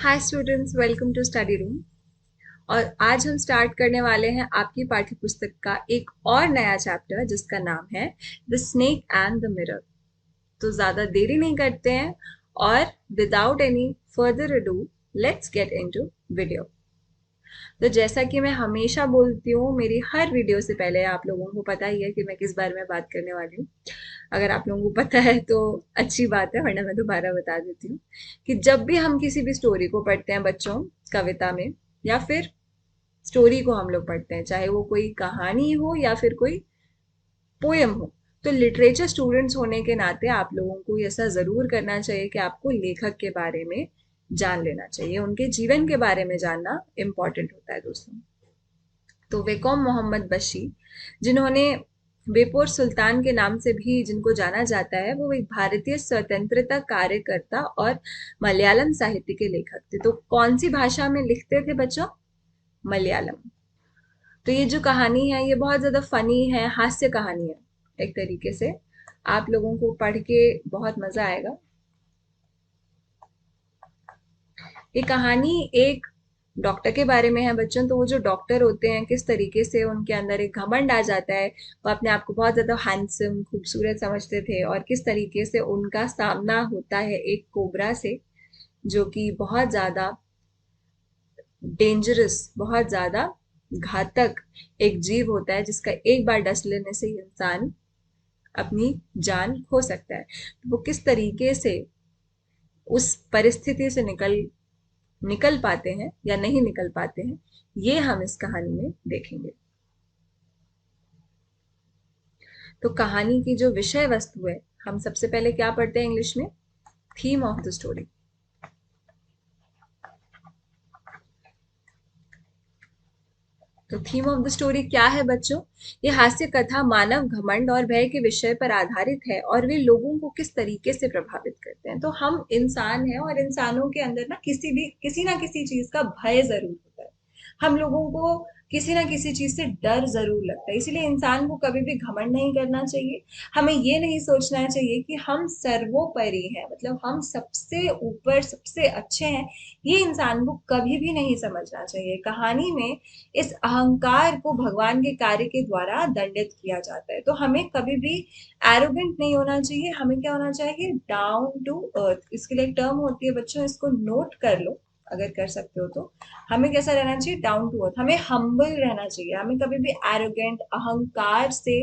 Hi students, welcome to study room. और आज हम स्टार्ट करने वाले हैं आपकी पाठ्य पुस्तक का एक और नया चैप्टर जिसका नाम है the snake and the mirror. तो ज़्यादा देरी नहीं करते हैं और without any further ado let's get into video. तो जैसा कि मैं हमेशा बोलती हूँ, मेरी हर वीडियो से पहले आप लोगों को पता ही है कि मैं किस बारे में बात करने वाली हूँ। अगर आप लोगों को पता है तो अच्छी बात है, वरना मैं दोबारा बता देती हूँ कि जब भी हम किसी भी स्टोरी को पढ़ते हैं बच्चों, कविता में या फिर स्टोरी को हम लोग पढ़ते हैं, चाहे वो कोई कहानी हो या फिर कोई पोयम हो, तो लिटरेचर स्टूडेंट्स होने के नाते आप लोगों को ऐसा ज़रूर करना चाहिए कि आपको लेखक के बारे में जान लेना चाहिए, उनके जीवन के बारे में जानना इम्पॉर्टेंट होता है दोस्तों। तो वेकोम मोहम्मद बशी, जिन्होंने बेपोर सुल्तान के नाम से भी जिनको जाना जाता है, वो एक भारतीय स्वतंत्रता कार्यकर्ता और मलयालम साहित्य के लेखक थे। तो कौन सी भाषा में लिखते थे बच्चों? मलयालम। तो ये जो कहानी है ये बहुत ज़्यादा फनी है, हास्य कहानी है एक तरीके से। आप लोगों को पढ़ के बहुत मज़ा आएगा। ये कहानी एक डॉक्टर के बारे में है बच्चों। तो वो जो डॉक्टर होते हैं, किस तरीके से उनके अंदर एक घमंड आ जाता है, वो अपने आप को बहुत ज़्यादा हैंडसम, खूबसूरत समझते थे, और किस तरीके से उनका सामना होता है एक कोबरा से, जो कि बहुत ज़्यादा डेंजरस, बहुत ज़्यादा घातक एक जीव होता है, जिसका एक बार डस लेने से ही इंसान अपनी जान खो सकता है। तो वो किस तरीके से उस परिस्थिति से निकल निकल पाते हैं या नहीं निकल पाते हैं, ये हम इस कहानी में देखेंगे। तो कहानी की जो विषय वस्तु है, हम सबसे पहले क्या पढ़ते हैं इंग्लिश में? Theme of the story. तो थीम ऑफ द स्टोरी क्या है बच्चों? ये हास्य कथा मानव घमंड और भय के विषय पर आधारित है, और वे लोगों को किस तरीके से प्रभावित करते हैं। तो हम इंसान हैं और इंसानों के अंदर किसी ना किसी चीज का भय जरूर होता है। हम लोगों को किसी ना किसी चीज से डर जरूर लगता है, इसीलिए इंसान को कभी भी घमंड नहीं करना चाहिए। हमें ये नहीं सोचना चाहिए कि हम सर्वोपरि हैं, मतलब हम सबसे ऊपर, सबसे अच्छे हैं। ये इंसान को कभी भी नहीं समझना चाहिए। कहानी में इस अहंकार को भगवान के कार्य के द्वारा दंडित किया जाता है। तो हमें कभी भी एरोगेंट नहीं होना चाहिए। हमें क्या होना चाहिए? Down to earth. इसके लिए एक टर्म होती है बच्चों, इसको नोट कर लो अगर कर सकते हो तो। हमें कैसा रहना चाहिए? Down to earth. हमें हम्बल रहना चाहिए। हमें कभी भी एरोगेंट, अहंकार से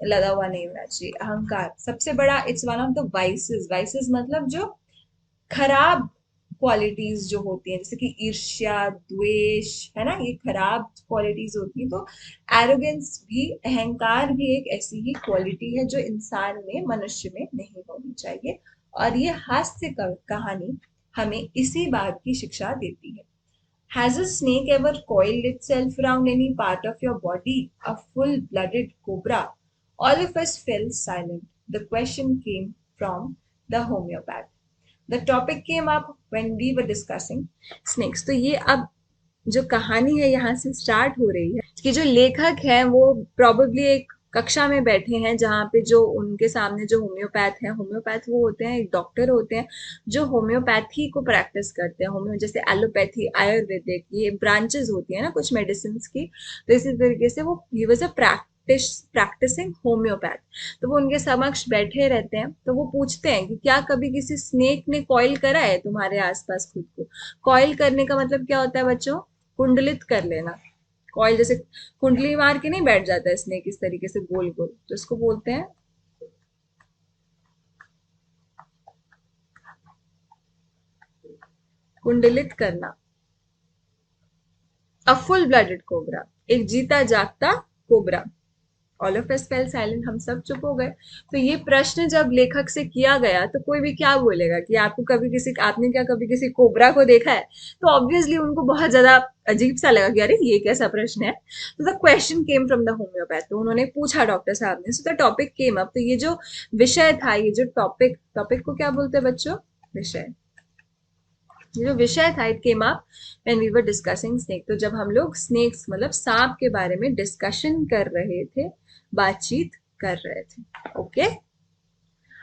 लदा हुआ नहीं होना चाहिए। अहंकार सबसे बड़ा, it's one of the vices. Vices मतलब जो खराब क्वालिटीज जो होती हैं, जैसे कि ईर्ष्या, द्वेष, है ना, ये खराब क्वालिटीज होती हैं। तो एरोगेंस भी, अहंकार भी एक ऐसी ही क्वालिटी है जो इंसान में, मनुष्य में नहीं होनी चाहिए। और ये हास्य कहानी हमें इसी बात की शिक्षा देती है। Has a snake ever coiled itself around any part of your body? A full-blooded cobra? All of us fell silent. The question came from the homeopath. The topic came up when we were discussing snakes. तो ये अब जो कहानी है यहाँ से start हो रही है कि जो लेखक है वो प्रॉबेबली एक कक्षा में बैठे हैं, जहाँ पे जो उनके सामने जो होम्योपैथ है, होम्योपैथ वो होते हैं, एक डॉक्टर होते हैं जो होम्योपैथी को प्रैक्टिस करते हैं। होम्यो जैसे एलोपैथी, आयुर्वेदिक, ये ब्रांचेस होती है ना कुछ मेडिसिन की। तो इसी तरीके से वो, he was a practising homeopath. तो वो उनके समक्ष बैठे रहते हैं, तो वो पूछते हैं कि क्या कभी किसी स्नेक ने कॉइल करा है तुम्हारे आसपास खुद को? कॉइल करने का मतलब क्या होता है बच्चों? कुंडलित कर लेना। कॉइल जैसे कुंडली मार के नहीं बैठ जाता है स्नेक इस तरीके से गोल गोल, तो इसको बोलते हैं कुंडलित करना। अ फुल ब्लडेड कोबरा, एक जीता जागता cobra. All of us fail silent, हम सब चुप हो गए। तो ये प्रश्न जब लेखक से किया गया, तो कोई भी क्या बोलेगा कि आपको कभी किसी, आपने क्या कभी किसी कोबरा को देखा है? तो ऑब्वियसली उनको बहुत ज्यादा अजीब सा लगा कि अरे ये कैसा प्रश्न है। तो the question came from the homeopath. तो उन्होंने पूछा डॉक्टर साहब ने। So the topic came up. तो ये जो विषय था, ये जो टॉपिक, टॉपिक को क्या बोलते हैं बच्चों? विषय। ये जो विषय था, it came up when we were discussing snake. तो जब हम लोग स्नेक्स मतलब सांप के बारे में डिस्कशन कर रहे थे, बातचीत कर रहे थे। ओके।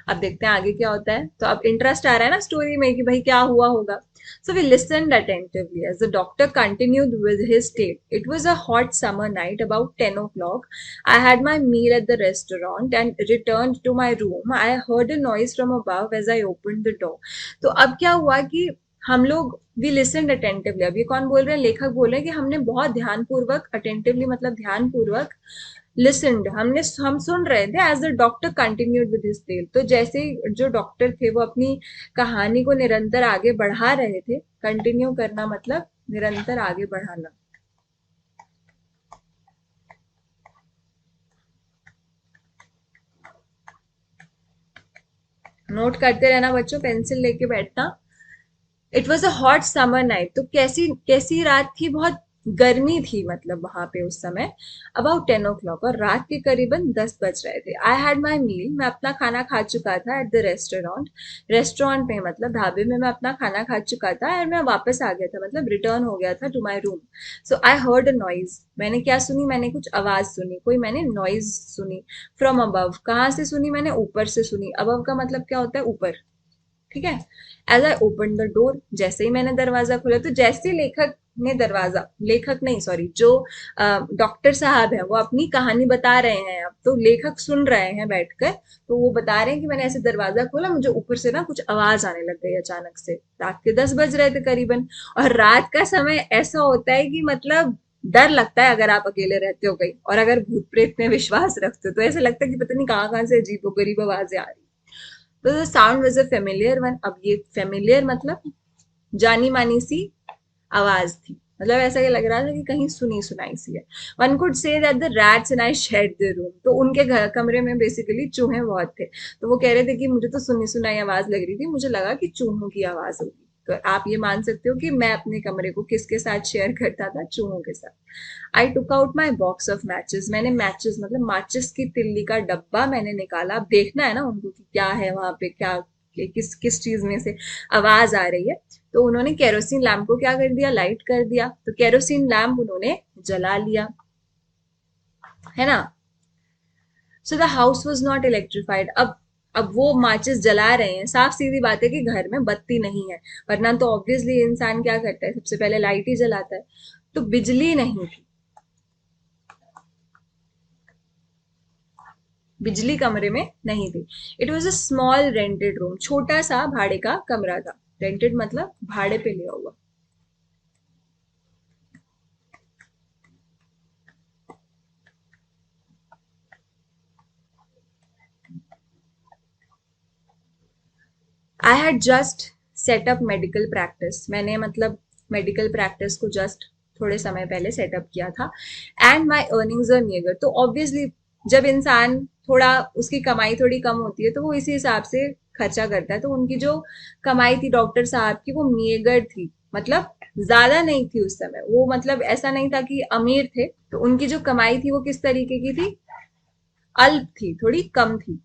अब देखते हैं आगे क्या होता है। तो अब इंटरेस्ट आ रहा है ना स्टोरी में कि भाई क्या हुआ होगा। So we listened attentively as the doctor continued with his tale. It was a hot summer night about 10 o'clock. I had my meal at the restaurant and returned to my room. I heard a noise from above as I opened the door. तो अब क्या हुआ कि हम लोग we listened attentively. अब ये कौन बोल रहे हैं? लेखक बोल रहे हैं कि हमने बहुत ध्यानपूर्वक, अटेंटिवली मतलब ध्यानपूर्वक लिसनड, हम सुन रहे थे as the doctor continued with his tale. तो जैसे ही जो डॉक्टर थे वो अपनी कहानी को निरंतर आगे बढ़ा रहे थे। कंटिन्यू करना मतलब निरंतर आगे बढ़ाना। नोट करते रहना बच्चों, पेंसिल लेके बैठना। It was a hot summer night. तो कैसी कैसी रात थी? बहुत गर्मी थी मतलब वहां पे उस समय। अबाउट 10 o'clock, और रात के करीबन 10 बज रहे थे। आई हैड माई मील, मैं अपना खाना खा चुका था एट द रेस्टोरेंट। रेस्टोरेंट में मतलब ढाबे में मैं अपना खाना खा चुका था और मैं वापस आ गया था, मतलब रिटर्न हो गया था to my room. So I heard a noise. मैंने क्या सुनी? मैंने कुछ आवाज सुनी, कोई मैंने नॉइज सुनी। फ्रॉम अबव, कहाँ से सुनी? मैंने ऊपर से सुनी। अबव का मतलब क्या होता है? ऊपर। ठीक है। As I open the door, जैसे ही मैंने दरवाजा खोला, तो जैसे लेखक ने दरवाजा, लेखक नहीं सॉरी, जो डॉक्टर साहब है वो अपनी कहानी बता रहे हैं, अब तो लेखक सुन रहे हैं बैठकर। तो वो बता रहे हैं कि मैंने ऐसे दरवाजा खोला, मुझे ऊपर से ना कुछ आवाज आने लग गई अचानक से। रात के 10 बज रहे थे करीबन। और रात का समय ऐसा होता है कि मतलब डर लगता है अगर आप अकेले रहते हो कहीं, और अगर भूत प्रेत में विश्वास रखते हो तो ऐसा लगता है कि पता नहीं कहाँ कहाँ से अजीबो गरीब आवाजें आ रही। तो the sound was a familiar one. अब ये फेमिलियर मतलब जानी मानी सी आवाज थी, मतलब ऐसा कि लग रहा था कि कहीं सुनी सुनाई सी है। One could say that the rats and I shared the room. तो उनके घर कमरे में बेसिकली चूहे बहुत थे। तो वो कह रहे थे कि मुझे तो सुनी सुनाई आवाज लग रही थी, मुझे लगा कि चूहों की आवाज होगी। तो आप ये मान सकते हो कि मैं अपने कमरे को किसके साथ शेयर करता था? चूहों के साथ। I took out my box of matches. मैंने मैचेस मतलब माचिस की तिल्ली का डब्बा मैंने निकाला। अब देखना है ना उनको कि क्या है वहां पे, क्या किस किस चीज में से आवाज आ रही है। तो उन्होंने केरोसिन लैम्प को क्या कर दिया? लाइट कर दिया। तो केरोसिन लैम्प उन्होंने जला लिया, है ना। So the house was not electrified. अब वो माचिस जला रहे हैं, साफ सीधी बात है कि घर में बत्ती नहीं है, वरना तो ऑब्वियसली इंसान क्या करता है? सबसे पहले लाइट ही जलाता है। तो बिजली नहीं थी, बिजली कमरे में नहीं थी। It was a small rented room, छोटा सा भाड़े का कमरा था। रेंटेड मतलब भाड़े पे लिया हुआ। I had just setup medical practice. मैंने मतलब मेडिकल प्रैक्टिस को जस्ट थोड़े समय पहले सेटअप किया था। And my earnings are meagre. तो ऑब्वियसली जब इंसान थोड़ा, उसकी कमाई थोड़ी कम होती है तो वो इसी हिसाब से खर्चा करता है। तो उनकी जो कमाई थी डॉक्टर साहब की, वो मीगर थी, मतलब ज्यादा नहीं थी उस समय। वो मतलब ऐसा नहीं था कि अमीर थे। तो उनकी जो कमाई थी वो किस तरीके की थी? अल्प थी, थोड़ी कम थी।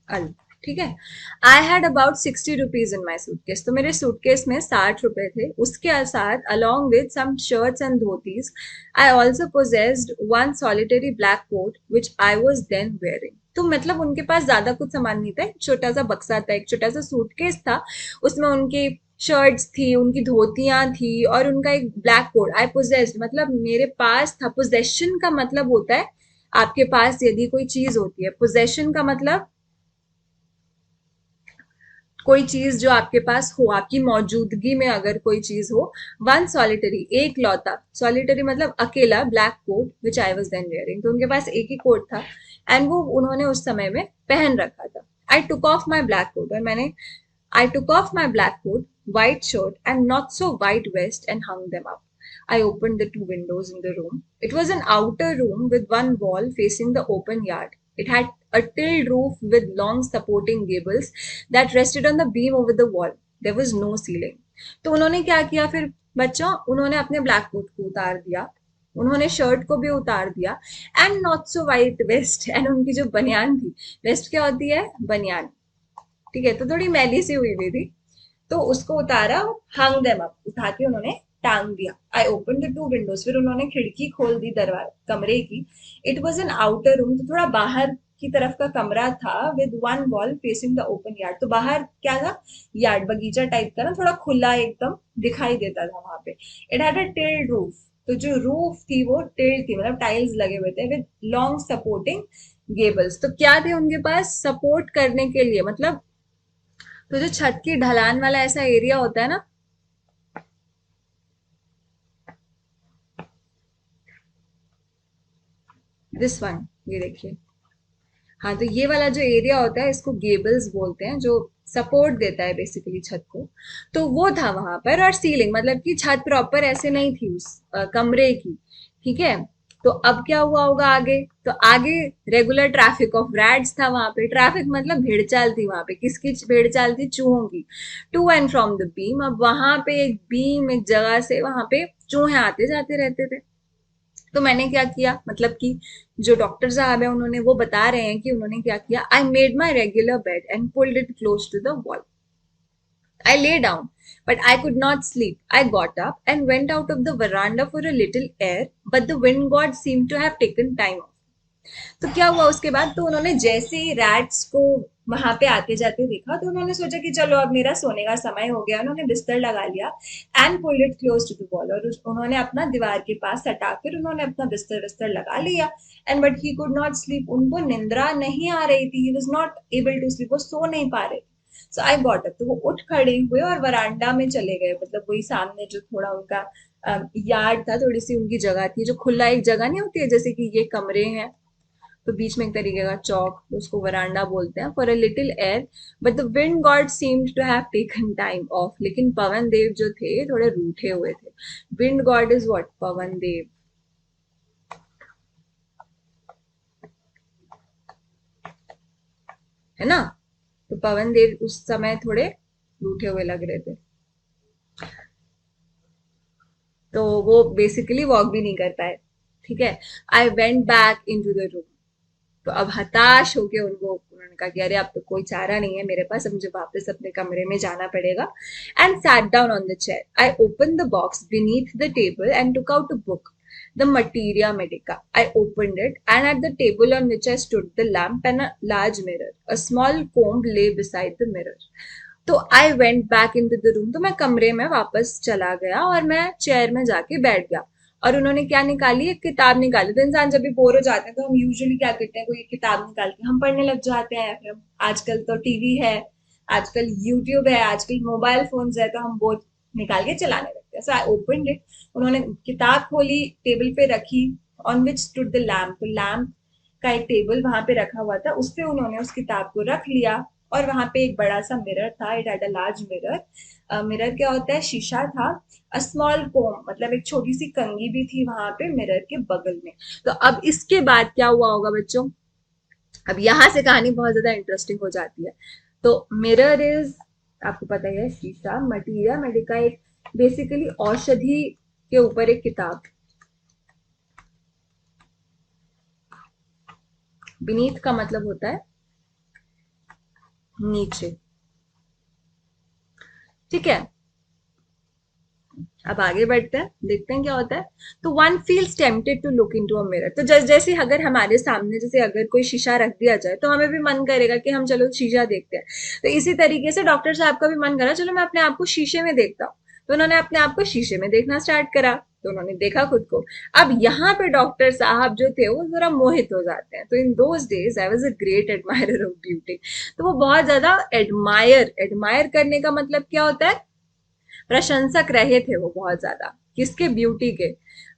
अल्प, ठीक है। I had about 60 rupees in my suitcase. तो मेरे सूटकेस में 60 रुपए थे। उसके साथ along with some shirts and dhotis, I also possessed one solitary black coat which I was then wearing. तो मतलब उनके पास ज्यादा कुछ सामान नहीं था, एक छोटा सा बक्सा था, एक छोटा सा सूटकेस था। उसमें उनकी शर्ट्स थी, उनकी धोतियां थी, और उनका एक ब्लैक कोट। आई पोजेस्ड मतलब मेरे पास था। पोजेशन का मतलब होता है आपके पास यदि कोई चीज होती है। पोजेशन का मतलब कोई चीज जो आपके पास हो, आपकी मौजूदगी में अगर कोई चीज हो। वन सॉलिटरी, एक लौता, सॉलिटरी मतलब अकेला, black coat which I was then wearing. तो उनके पास एक ही कोट था एंड वो उन्होंने उस समय में पहन रखा था। I took off my black coat, और मैंने I took off my black coat, white shirt, and not so white vest and hung them up. I opened the two windows in the room. It was an outer room with one wall facing the open yard. It had a tilled roof with long supporting gables that rested on the beam over the wall. There was no ceiling. तो उन्होंने क्या किया फिर बच्चों? उन्होंने अपने black coat को उतार दिया, उन्होंने शर्ट को भी उतार दिया, and not so white vest, एंड उनकी जो बनियान थी, वेस्ट क्या होती है? बनियान, ठीक है, तो थोड़ी मैली सी हुई हुई थी। तो उसको उतारा, हंग देम अप, उठा के उन्होंने टांग दिया। आई ओपन द टू विंडोज, फिर उन्होंने खिड़की खोल दी दरवाजा कमरे की। It was N outer room, तो थोड़ा बाहर की तरफ का कमरा था, with one wall facing the open yard. तो बाहर क्या था, यार्ड बगीचा टाइप का ना, थोड़ा खुला एकदम दिखाई देता था वहां पे। It had a tilde roof, तो जो रूफ थी वो टिल्ड थी, मतलब टाइल्स लगे हुए थे, विद लॉन्ग सपोर्टिंग गेबल्स। तो क्या थे उनके पास सपोर्ट करने के लिए, मतलब तो जो छत की ढलान वाला ऐसा एरिया होता है ना, दिस वन, ये देखिए। हाँ, तो ये वाला जो एरिया होता है इसको गेबल्स बोलते हैं, जो सपोर्ट देता है बेसिकली छत को। तो वो था वहां पर। और सीलिंग, मतलब कि छत प्रॉपर ऐसे नहीं थी उस कमरे की। ठीक है। तो अब क्या हुआ होगा आगे, तो आगे रेगुलर ट्रैफिक ऑफ रैट्स था वहां पे। ट्रैफिक मतलब भेड़चाल थी वहां पे। किसकी भेड़चाल थी, चूहों की। To and from the beam, अब वहां पे एक बीम, एक जगह से वहां पे चूहे आते जाते रहते थे। तो मैंने क्या किया, मतलब कि जो डॉक्टर साहब है उन्होंने, वो बता रहे हैं कि उन्होंने क्या किया। I made my regular bed and pulled it close to the wall. I lay down, but I could not sleep. I got up and went out of the veranda for a little air, but the wind god seemed to have taken time off. तो क्या हुआ उसके बाद, तो उन्होंने जैसे ही rats को वहां पे आते जाते देखा, तो उन्होंने सोचा कि चलो अब मेरा सोने का समय हो गया। उन्होंने बिस्तर लगा लिया and pulled it close to the wall, और उन्होंने अपना दीवार के पास सटाकर उन्होंने अपना बिस्तर बिस्तर लगा लिया। And but he could not sleep, उनको निंद्रा नहीं आ रही थी। He was not able to sleep, वो सो नहीं पा रहे थे। सो आई गॉट अप, तो वो उठ खड़े हुए और वरांडा में चले गए, मतलब वही सामने जो थोड़ा उनका यार्ड था, थोड़ी सी उनकी जगह थी, जो खुला एक जगह नहीं होती है, जैसे कि ये कमरे हैं तो बीच में एक तरीके का चौक, तो उसको वरांडा बोलते हैं, for a little air. But the wind god seemed to have taken time off, लेकिन पवन देव जो थे थोड़े रूठे हुए थे। Wind god is what, Pavan Dev, है ना। तो पवन देव उस समय थोड़े रूठे हुए लग रहे थे, तो वो बेसिकली वॉक भी नहीं कर पाए। ठीक है। I went back in to the room, तो अब हताश होके उनको उन्होंने कहा कि अरे अब तो कोई चारा नहीं है मेरे पास, अब मुझे वापस अपने कमरे में जाना पड़ेगा। And sat down on the chair. I open the box beneath the table and took out a book, the materia medica. I opened it, and at the table on which I stood, the lamp and a large mirror. A small comb lay beside the mirror. तो I went back in to the room, तो मैं कमरे में वापस चला गया और मैं चेयर में जाके बैठ गया। और उन्होंने क्या निकाली, एक किताब निकाली। तो इंसान जब भी बोर हो जाते हैं तो हम यूजुअली क्या करते हैं, कोई किताब निकाल के हम पढ़ने लग जाते हैं। फिर आजकल तो टीवी है, आजकल यूट्यूब है, आजकल मोबाइल फोन्स है, तो हम वो निकाल के चलाने लगते हैं। सो आई ओपन इट, उन्होंने किताब खोली, टेबल पे रखी, on which stood the lamp. तो लैम्प का एक टेबल वहां पे रखा हुआ था, उस पे उन्होंने उस किताब को रख लिया। और वहां पे एक बड़ा सा मिरर था, it had a large mirror. Mirror क्या होता है, शीशा था। अ स्मॉल कोम, मतलब एक छोटी सी कंघी भी थी वहां पे मिरर के बगल में। तो अब इसके बाद क्या हुआ होगा बच्चों, अब यहाँ से कहानी बहुत ज्यादा इंटरेस्टिंग हो जाती है। तो मिरर इज, आपको पता ही है, शीशा। मटीरिया मेडिका एक बेसिकली औषधि के ऊपर एक किताब। बीनीथ का मतलब होता है नीचे। ठीक है। अब आगे बढ़ते हैं, देखते हैं क्या होता है। तो one feels tempted to look into a mirror, तो जैसे अगर हमारे सामने जैसे अगर कोई शीशा रख दिया जाए तो हमें भी मन करेगा कि हम चलो शीशा देखते हैं। तो इसी तरीके से डॉक्टर साहब का भी मन करा, चलो मैं अपने आप को शीशे में देखता हूँ। तो उन्होंने अपने आप को शीशे में देखना स्टार्ट करा, तो उन्होंने देखा खुद को। अब यहाँ पे डॉक्टर साहब जो थे वो जरा मोहित हो जाते हैं। तो in those days I was a great admirer of beauty. तो वो बहुत ज्यादा एडमायर, एडमायर करने का मतलब क्या होता है, प्रशंसक रहे थे वो बहुत ज्यादा। किसके, ब्यूटी के,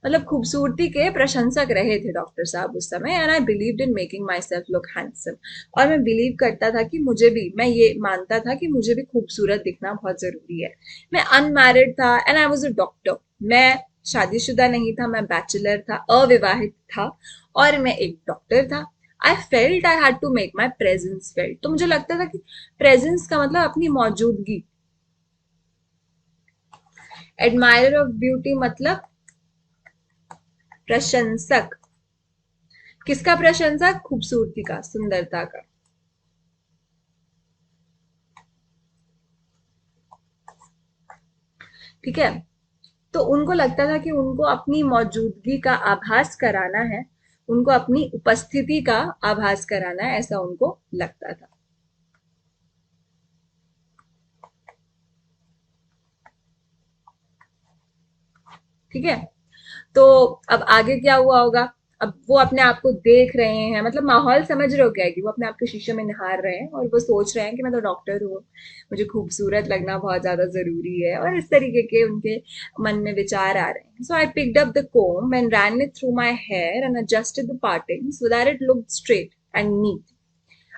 मतलब खूबसूरती के प्रशंसक रहे थे डॉक्टर साहब उस समय। And I believed in making my self look handsome, और मैं बिलीव करता था कि मुझे भी, मैं ये मानता था कि मुझे भी खूबसूरत दिखना बहुत जरूरी है। मैं अनमैरिड था and I was a doctor. मैं शादीशुदा नहीं था, मैं बैचलर था, अविवाहित था, और मैं एक डॉक्टर था। I felt I had to make my presence felt, तो मुझे लगता था कि प्रेजेंस का मतलब अपनी मौजूदगी। एडमायरर ऑफ ब्यूटी मतलब प्रशंसक। किसका प्रशंसक, खूबसूरती का, सुंदरता का। ठीक है। तो उनको लगता था कि उनको अपनी मौजूदगी का आभास कराना है, उनको अपनी उपस्थिति का आभास कराना है, ऐसा उनको लगता था। ठीक है। तो अब आगे क्या हुआ होगा? अब वो अपने आप को देख रहे हैं, मतलब माहौल समझ रहे हो क्या है, कि वो अपने आप के शीशे में निहार रहे हैं और वो सोच रहे हैं कि मैं तो डॉक्टर हूँ, मुझे खूबसूरत लगना बहुत ज्यादा जरूरी है, और इस तरीके के उनके मन में विचार आ रहे हैं। So I picked up the comb and ran it through my hair and adjusted the parting so that it looked straight and neat.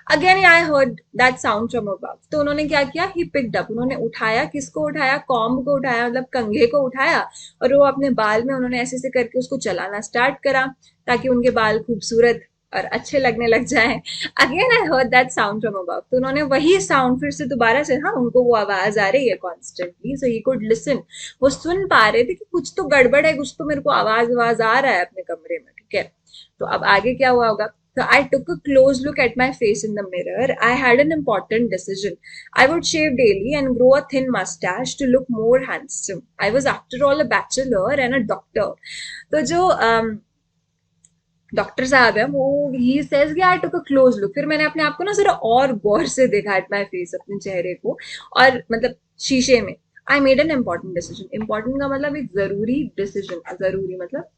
Again I heard that sound from above. तो उन्होंने क्या किया? ही पिक्ड अप, उन्होंने उठाया, किसको उठाया? Comb को उठाया, मतलब कंघे को उठाया, और वो अपने बाल में उन्होंने ऐसे ऐसे करके उसको चलाना स्टार्ट करा, ताकि उनके बाल खूबसूरत और अच्छे लगने लग जाए। Again I heard that sound from above. तो उन्होंने वही साउंड फिर से दोबारा से, हाँ उनको वो आवाज आ रही है constantly, so he could listen, वो सुन पा रहे थे कि कुछ तो गड़बड़ है, कुछ तो मेरे को आवाज आवाज आ रहा है अपने कमरे में। ठीक है। तो अब आगे क्या हुआ होगा? So I took a close look at my face in the mirror. I had an important decision. I would shave daily and grow a thin mustache to look more handsome. I was after all a bachelor and a doctor. तो जो doctor साहब है वो, he says कि आई टुक a close look, फिर मैंने अपने आप को ना जरा और गौर से देखा एट माय फेस, अपने चेहरे को, और मतलब शीशे में। I made an important decision. Important का मतलब एक जरूरी डिसीजन, जरूरी मतलब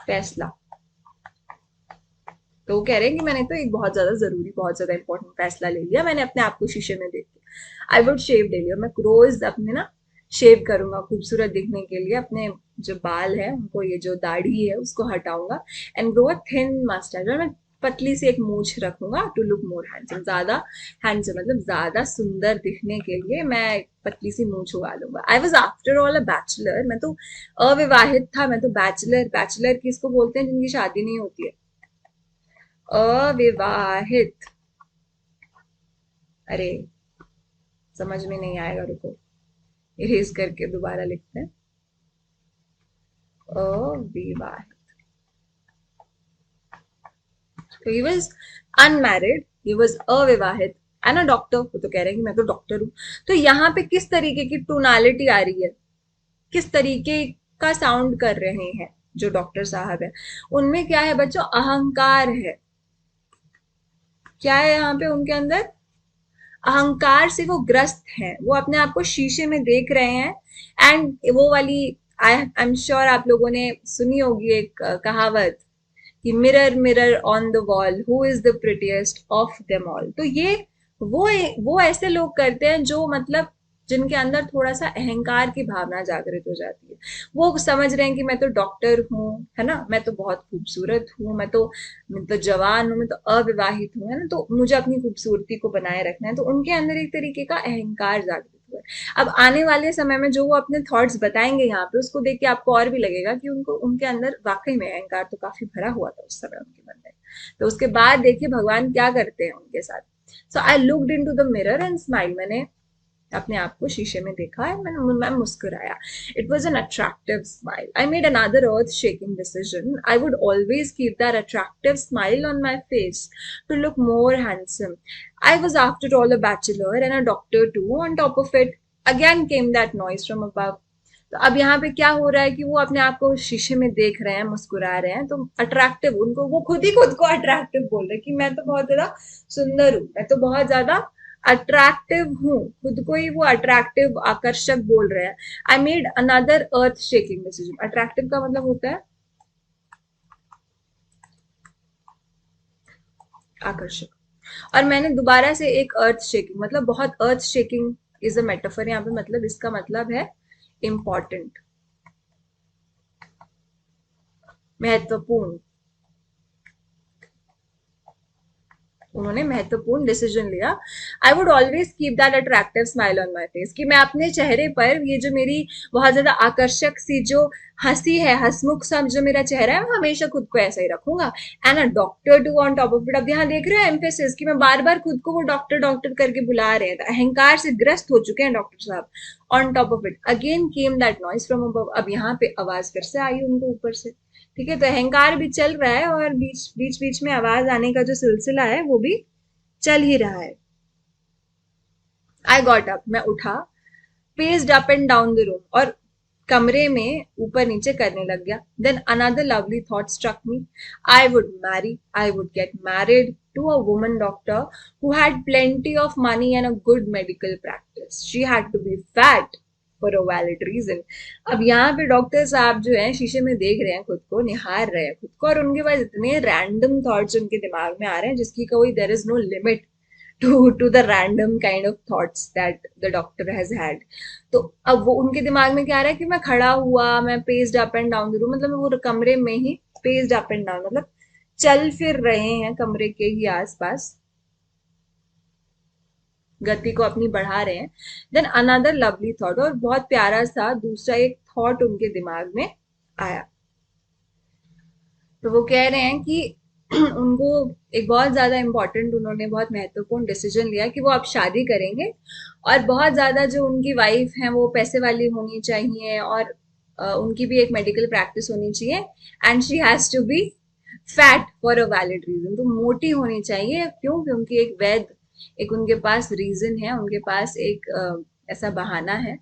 फैसला। तो वो कह रहे हैं कि मैंने तो एक बहुत ज्यादा जरूरी, बहुत ज्यादा इंपॉर्टेंट फैसला ले लिया, मैंने अपने आप को शीशे में देख के। आई वुड शेव डेली, और मैं रोज अपने ना शेव करूंगा खूबसूरत दिखने के लिए, अपने जो बाल है उनको, ये जो दाढ़ी है उसको हटाऊंगा, and grow a thin moustache, और मैं पतली सी एक मूछ रखूंगा टू लुक मोर हैंडसम, ज्यादा हैंडसम मतलब ज्यादा सुंदर दिखने के लिए मैं पतली सी मूछ उगा लूंगा। आई was after all a bachelor, मैं तो अविवाहित था, मैं तो बैचलर, बैचलर किसको बोलते हैं जिनकी शादी नहीं होती है? अविवाहित। अरे समझ में नहीं आएगा, रुको इरेज करके दोबारा लिखते हैं। अविवाहित। तो he was unmarried, he was अविवाहित एंड अ डॉक्टर। वो तो कह रहे हैं कि मैं तो डॉक्टर हूं। तो यहाँ पे किस तरीके की टोनालिटी आ रही है, किस तरीके का साउंड कर रहे हैं जो डॉक्टर साहब है? उनमें क्या है बच्चों? अहंकार है। क्या है यहाँ पे उनके अंदर? अहंकार से वो ग्रस्त हैं, वो अपने आप को शीशे में देख रहे हैं। एंड वो वाली, आई एम श्योर आप लोगों ने सुनी होगी एक कहावत, कि mirror mirror on the wall who is the prettiest of them all. तो ये वो वो ऐसे लोग करते हैं जो मतलब जिनके अंदर थोड़ा सा अहंकार की भावना जागृत हो जाती है। वो समझ रहे हैं कि मैं तो डॉक्टर हूँ, है ना, मैं तो बहुत खूबसूरत हूँ, मैं तो जवान हूँ, मैं तो अविवाहित हूँ, है ना, तो मुझे अपनी खूबसूरती को बनाए रखना है। तो उनके अंदर एक तरीके का अहंकार जागृत हुआ है। अब आने वाले समय में जो वो अपने थॉट्स बताएंगे यहाँ पे, उसको देख के आपको और भी लगेगा कि उनको, उनके अंदर वाकई में अहंकार तो काफी भरा हुआ था उस समय उनके मन में। तो उसके बाद देखिए भगवान क्या करते हैं उनके साथ। So I looked in to the mirror and smile, मैंने अपने आप को शीशे में देखा है, मैं मुस्कुराया। It was an attractive smile. I made another earth shaking decision. I would always keep that attractive smile on my face to look more handsome. I was after all a bachelor and a doctor too on top of it. Again came that noise from above. तो अब यहाँ पे क्या हो रहा है कि वो अपने आप को शीशे में देख रहे हैं, मुस्कुरा रहे हैं, तो अट्रैक्टिव, उनको वो खुद ही खुद को अट्रैक्टिव बोल रहे हैं कि मैं तो बहुत ज्यादा सुंदर हूँ, मैं तो बहुत ज्यादा अट्रैक्टिव हूँ, खुद को ही वो अट्रैक्टिव, आकर्षक बोल रहे हैं। आई made another earth shaking decision. Attractive का मतलब होता है आकर्षक। और मैंने दोबारा से एक अर्थ शेकिंग, मतलब बहुत अर्थ शेकिंग इज अ मेटाफर यहाँ पे, मतलब इसका मतलब है इंपॉर्टेंट, महत्वपूर्ण। उन्होंने महत्वपूर्ण डिसीजन लिया। आई would always keep that attractive smile on my face, कि मैं अपने चेहरे पर ये जो मेरी बहुत ज्यादा आकर्षक सी जो हंसी है, हंसमुख सा जो मेरा चेहरा है, मैं हमेशा खुद को ऐसा ही रखूंगा। And a doctor too on top of it. अब यहाँ देख रहे हैं एम्फेसिस, कि मैं बार बार खुद को वो डॉक्टर डॉक्टर करके बुला रहे हैं, तो अहंकार से ग्रस्त हो चुके हैं डॉक्टर साहब। On top of it again came that noise from above. अब यहाँ पे आवाज फिर से आई उनको ऊपर से। ठीक है। तो अहंकार भी चल रहा है और बीच बीच बीच में आवाज आने का जो सिलसिला है वो भी चल ही रहा है। आई गॉट अप, मैं उठा, paced up and down the room, और कमरे में ऊपर नीचे करने लग गया. Then another lovely thought struck me. I would get married to a woman doctor who had plenty of money and a good medical practice. She had to be fat for a valid reason. अब यहाँ पे doctor साहब जो हैं शीशे में देख रहे हैं खुद को, निहार रहे हैं खुद को, और उनके पास इतने रैंडम थॉट्स उनके दिमाग में आ रहे हैं जिसकी कोई there is no limit to the random kind of thoughts that the doctor has had. तो अब वो उनके दिमाग में क्या आ रहा है कि मैं खड़ा हुआ, मैं paced up and down the room, मतलब वो कमरे में ही पेस्ड अप एंड डाउन, मतलब चल फिर रहे हैं कमरे के ही आसपास, गति को अपनी बढ़ा रहे हैं. देन अनदर लवली थॉट, और बहुत प्यारा सा दूसरा एक थॉट उनके दिमाग में आया. तो वो कह रहे हैं कि उनको एक बहुत ज्यादा इम्पोर्टेंट, उन्होंने बहुत महत्वपूर्ण डिसीजन लिया कि वो अब शादी करेंगे, और बहुत ज्यादा जो उनकी वाइफ है वो पैसे वाली होनी चाहिए, और उनकी भी एक मेडिकल प्रैक्टिस होनी चाहिए, and she has to be fat for a valid reason. तो मोटी होनी चाहिए, क्यों? क्योंकि एक वैध, एक उनके पास रीजन है, उनके पास एक ऐसा बहाना है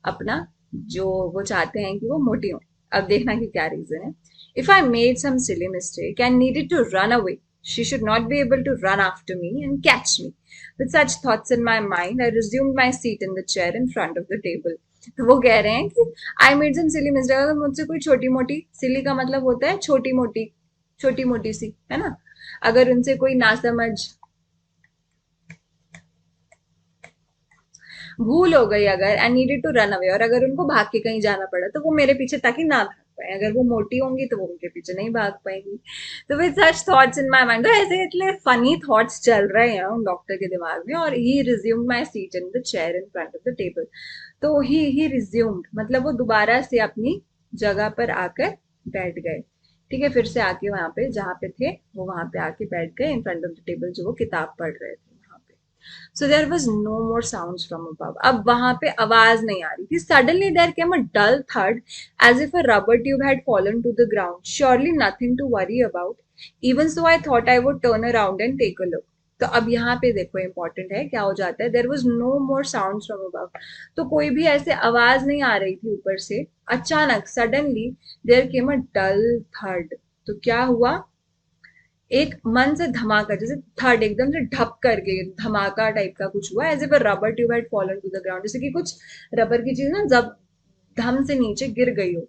अपना, जो वो चाहते हैं कि वो मोटी हो. अब देखना कि क्या रीजन है. If I made some silly mistake and needed to run away, she should not be able to run after me and catch me. With such thoughts in my mind, I resumed my seat in the chair in front of the table. तो वो कह रहे हैं कि I made some silly mistake, अगर मुझसे कोई छोटी मोटी, सिली का मतलब होता है छोटी मोटी सी, है ना, अगर उनसे कोई नासमझ भूल हो गई अगर, and needed to run away, और अगर उनको भाग के कहीं जाना पड़ा तो वो मेरे पीछे ताकि ना भाग पाए, अगर वो मोटी होंगी तो वो उनके पीछे नहीं भाग पाएंगी. तो with such thoughts in my mind, तो ऐसे इतने फनी थॉट्स चल रहे हैं उन डॉक्टर के दिमाग में, और he resumed my seat in the chair in front of the table. तो ही रिज्यूम्ड मतलब वो दोबारा से अपनी जगह पर आकर बैठ गए. ठीक है, फिर से आके वहां पे जहाँ पे थे वो वहां पे आके बैठ गए इन फ्रंट ऑफ द टेबल, जो वो किताब पढ़ रहे थे. So there was no more sounds from above. अब वहां पे आवाज नहीं आ रही थी. Suddenly there came a dull thud as if a rubber tube had fallen to the ground. Surely nothing to worry about. Even so I thought I would turn around and take a look. तो अब यहाँ पे देखो important है क्या हो जाता है. There was no more sound from above. तो कोई भी ऐसे आवाज नहीं आ रही थी ऊपर से. अचानक suddenly there came a dull third. तो क्या हुआ, एक मन से धमाका, जैसे थर्ड एकदम से ढप करके धमाका टाइप का कुछ हुआ, as if a rubber tube had fallen to the ground, जैसे कि कुछ रबर की चीज ना जब धम से नीचे गिर गई हो.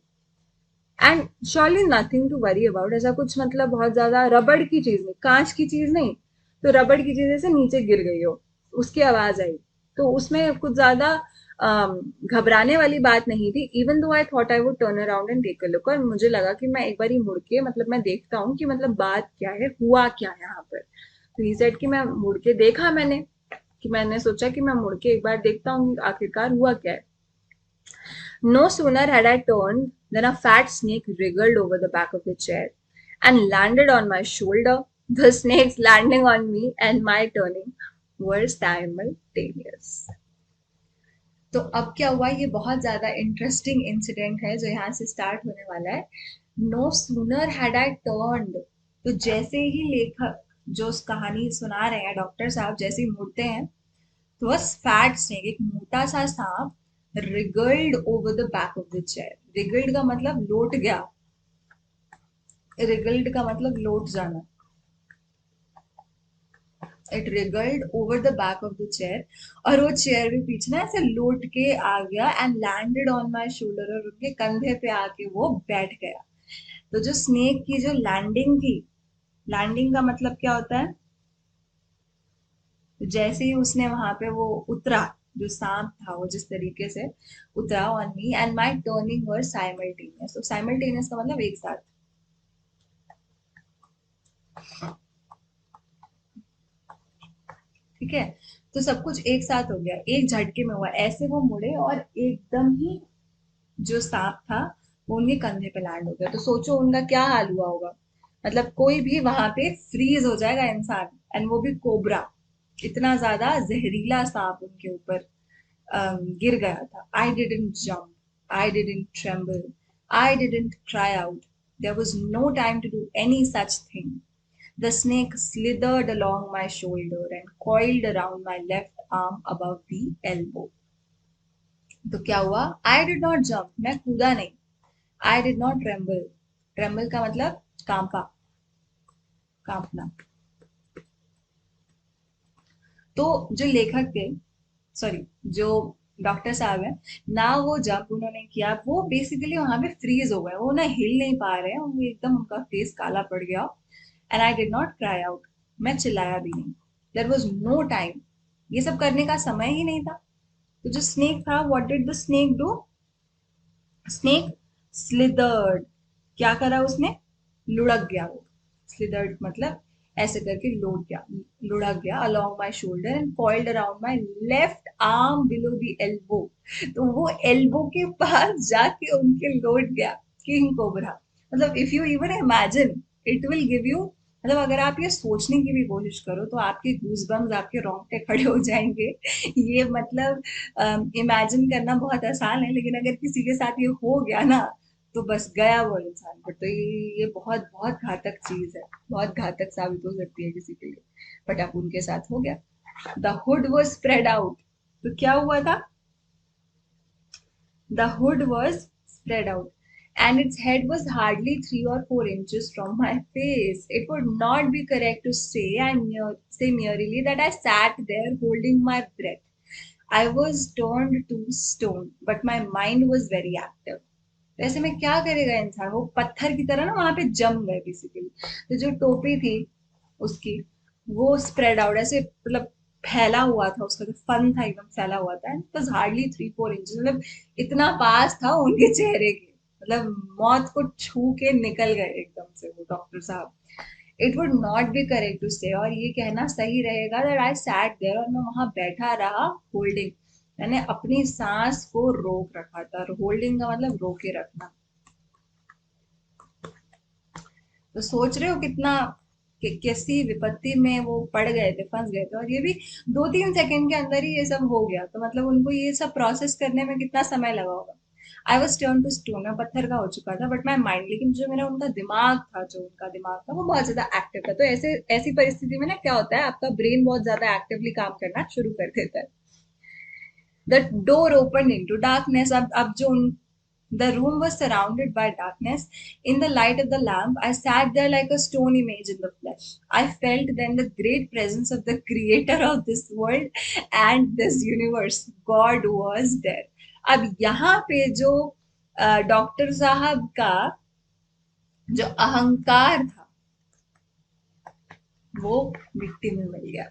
And surely nothing to worry about, ऐसा कुछ मतलब बहुत ज्यादा रबड़ की चीज नहीं, कांच की चीज नहीं, तो रबड़ की चीज ऐसे नीचे गिर गई हो, उसकी आवाज आई. तो उसमें कुछ ज्यादा घबराने वाली बात नहीं थी. Even though I thought I would turn around and take a look, और मुझे लगा कि मैं एक बार ही मुड़ के, मतलब मैं देखता हूँ कि मतलब बात क्या है, हुआ क्या है यहाँ पर. तो ही सेड कि मैं मुड़ के देखा, मैंने कि मैंने सोचा कि मैं मुड़ के एक बार देखता हूँ आखिरकार हुआ क्या है. No sooner had I turned than a fat snake wriggled over the back of the chair and landed on my shoulder. The snake's landing on me and my turning were simultaneous. तो अब क्या हुआ, ये बहुत ज्यादा interesting incident है जो यहाँ से स्टार्ट होने वाला है. No sooner had I turned, तो जैसे ही लेखक जो उस कहानी सुना रहे हैं डॉक्टर साहब जैसे ही मुड़ते हैं, तो बस फैट स्नेक, एक मोटा सा सांप, रिगल्ड over the back of the chair. रिगल्ड का मतलब लोट गया, रिगल्ड का मतलब लोट जाना. It रिगल्ड over the back of the chair, और वो चेयर भी पीछे ना ऐसे लोट के आ गया, and landed on my shoulder, और उनके कंधे पे आके वो बैठ गया. तो जो स्नेक की जो लैंडिंग थी, लैंडिंग का मतलब क्या होता है, तो जैसे ही उसने वहां पे वो उतरा, जो सांप था वो जिस तरीके से उतरा on me and my turning were simultaneous. तो साइमल्टेनियस का मतलब एक साथ. ठीक है, तो सब कुछ एक साथ हो गया, एक झटके में हुआ, ऐसे वो मुड़े और एकदम ही जो सांप था वो उनके कंधे पे लैंड हो गया. तो सोचो उनका क्या हाल हुआ होगा, मतलब कोई भी वहां पे फ्रीज हो जाएगा इंसान, एंड वो भी कोबरा, इतना ज्यादा जहरीला सांप उनके ऊपर गिर गया था. I didn't jump, I didn't tremble, I didn't cry out. There was no time to do any such thing. The snake slithered along my shoulder and coiled around my left arm above the elbow. तो क्या हुआ? I did not jump, मैं कूदा नहीं. I did not tremble, tremble का मतलब कांपा, कांपना. तो जो लेखक थे, सॉरी, जो डॉक्टर साहब है ना, वो जब उन्होंने किया वो बेसिकली वहां पे फ्रीज हो गए, वो ना हिल नहीं पा रहे हैं, वो एकदम उनका फेस काला पड़ गया. And I did not cry out, मैं चिल्लाया भी नहीं. देयर वाज नो टाइम, ये सब करने का समय ही नहीं था. तो जो स्नेक था, what did the snake do? Snake slithered, क्या करा उसने? लुढ़क गया वो. स्लिदर्ड मतलब ऐसे करके लौट गया, लुढ़क गया along my shoulder and coiled around my left arm below the elbow. तो वो एल्बो के पास जाके उनके लौट गया. King cobra. मतलब if you even imagine, it will give you, मतलब अगर आप ये सोचने की भी कोशिश करो तो आपके गूजबम्स, आपके रोंगटे खड़े हो जाएंगे. ये मतलब इमेजिन करना बहुत आसान है, लेकिन अगर किसी के साथ ये हो गया ना, तो बस गया वो इंसान. पर तो ये बहुत बहुत घातक चीज है, बहुत घातक साबित हो सकती है किसी के लिए. बट अब उनके साथ हो गया. The hood was spread out. तो क्या हुआ था? The hood was spread out, and its head was hardly 3 or 4 inches from my face. It would not be correct to say say merely that I sat there holding my breath. I was turned to stone, but my mind was very active. तो ऐसे में क्या करेगा इंसान? वो पत्थर की तरह ना वहां पे जम गए बेसिकली. तो जो टोपी थी उसकी, वो स्प्रेड आउट ऐसे, मतलब फैला हुआ था, उसका जो फन था एकदम फैला हुआ था. एंड वाज हार्डली 3 4 इंच, मतलब इतना पास था उनके चेहरे के, मतलब मौत को छू के निकल गए एकदम से वो डॉक्टर साहब. It would not be correct to say, और ये कहना सही रहेगा दैट आई सैट देयर, और मैं वहां बैठा रहा होल्डिंग, मैंने अपनी सांस को रोक रखा था. होल्डिंग का मतलब रोके रखना. तो सोच रहे हो कितना कैसी विपत्ति में वो पड़ गए थे, फंस गए थे, और ये भी 2 3 सेकंड के अंदर ही ये सब हो गया. तो मतलब उनको ये सब प्रोसेस करने में कितना समय लगा होगा. I was turn to stone, मैं पत्थर का हो चुका था. बट माई माइंड, लेकिन जो मेरा उनका दिमाग था, जो उनका दिमाग था वो बहुत ज्यादा एक्टिव था. तो ऐसे ऐसी परिस्थिति में ना क्या होता है, आपका ब्रेन बहुत ज्यादा एक्टिवली काम करना शुरू कर देता है. The door opened into darkness. अब जो The room was surrounded by darkness. In the light of the lamp, I sat there like a stone image in the flesh. I felt then the great presence of the creator of this world and this universe. God was there. अब यहाँ पे जो doctor साहब का जो अहंकार था, वो मिट्टी में मिल गया,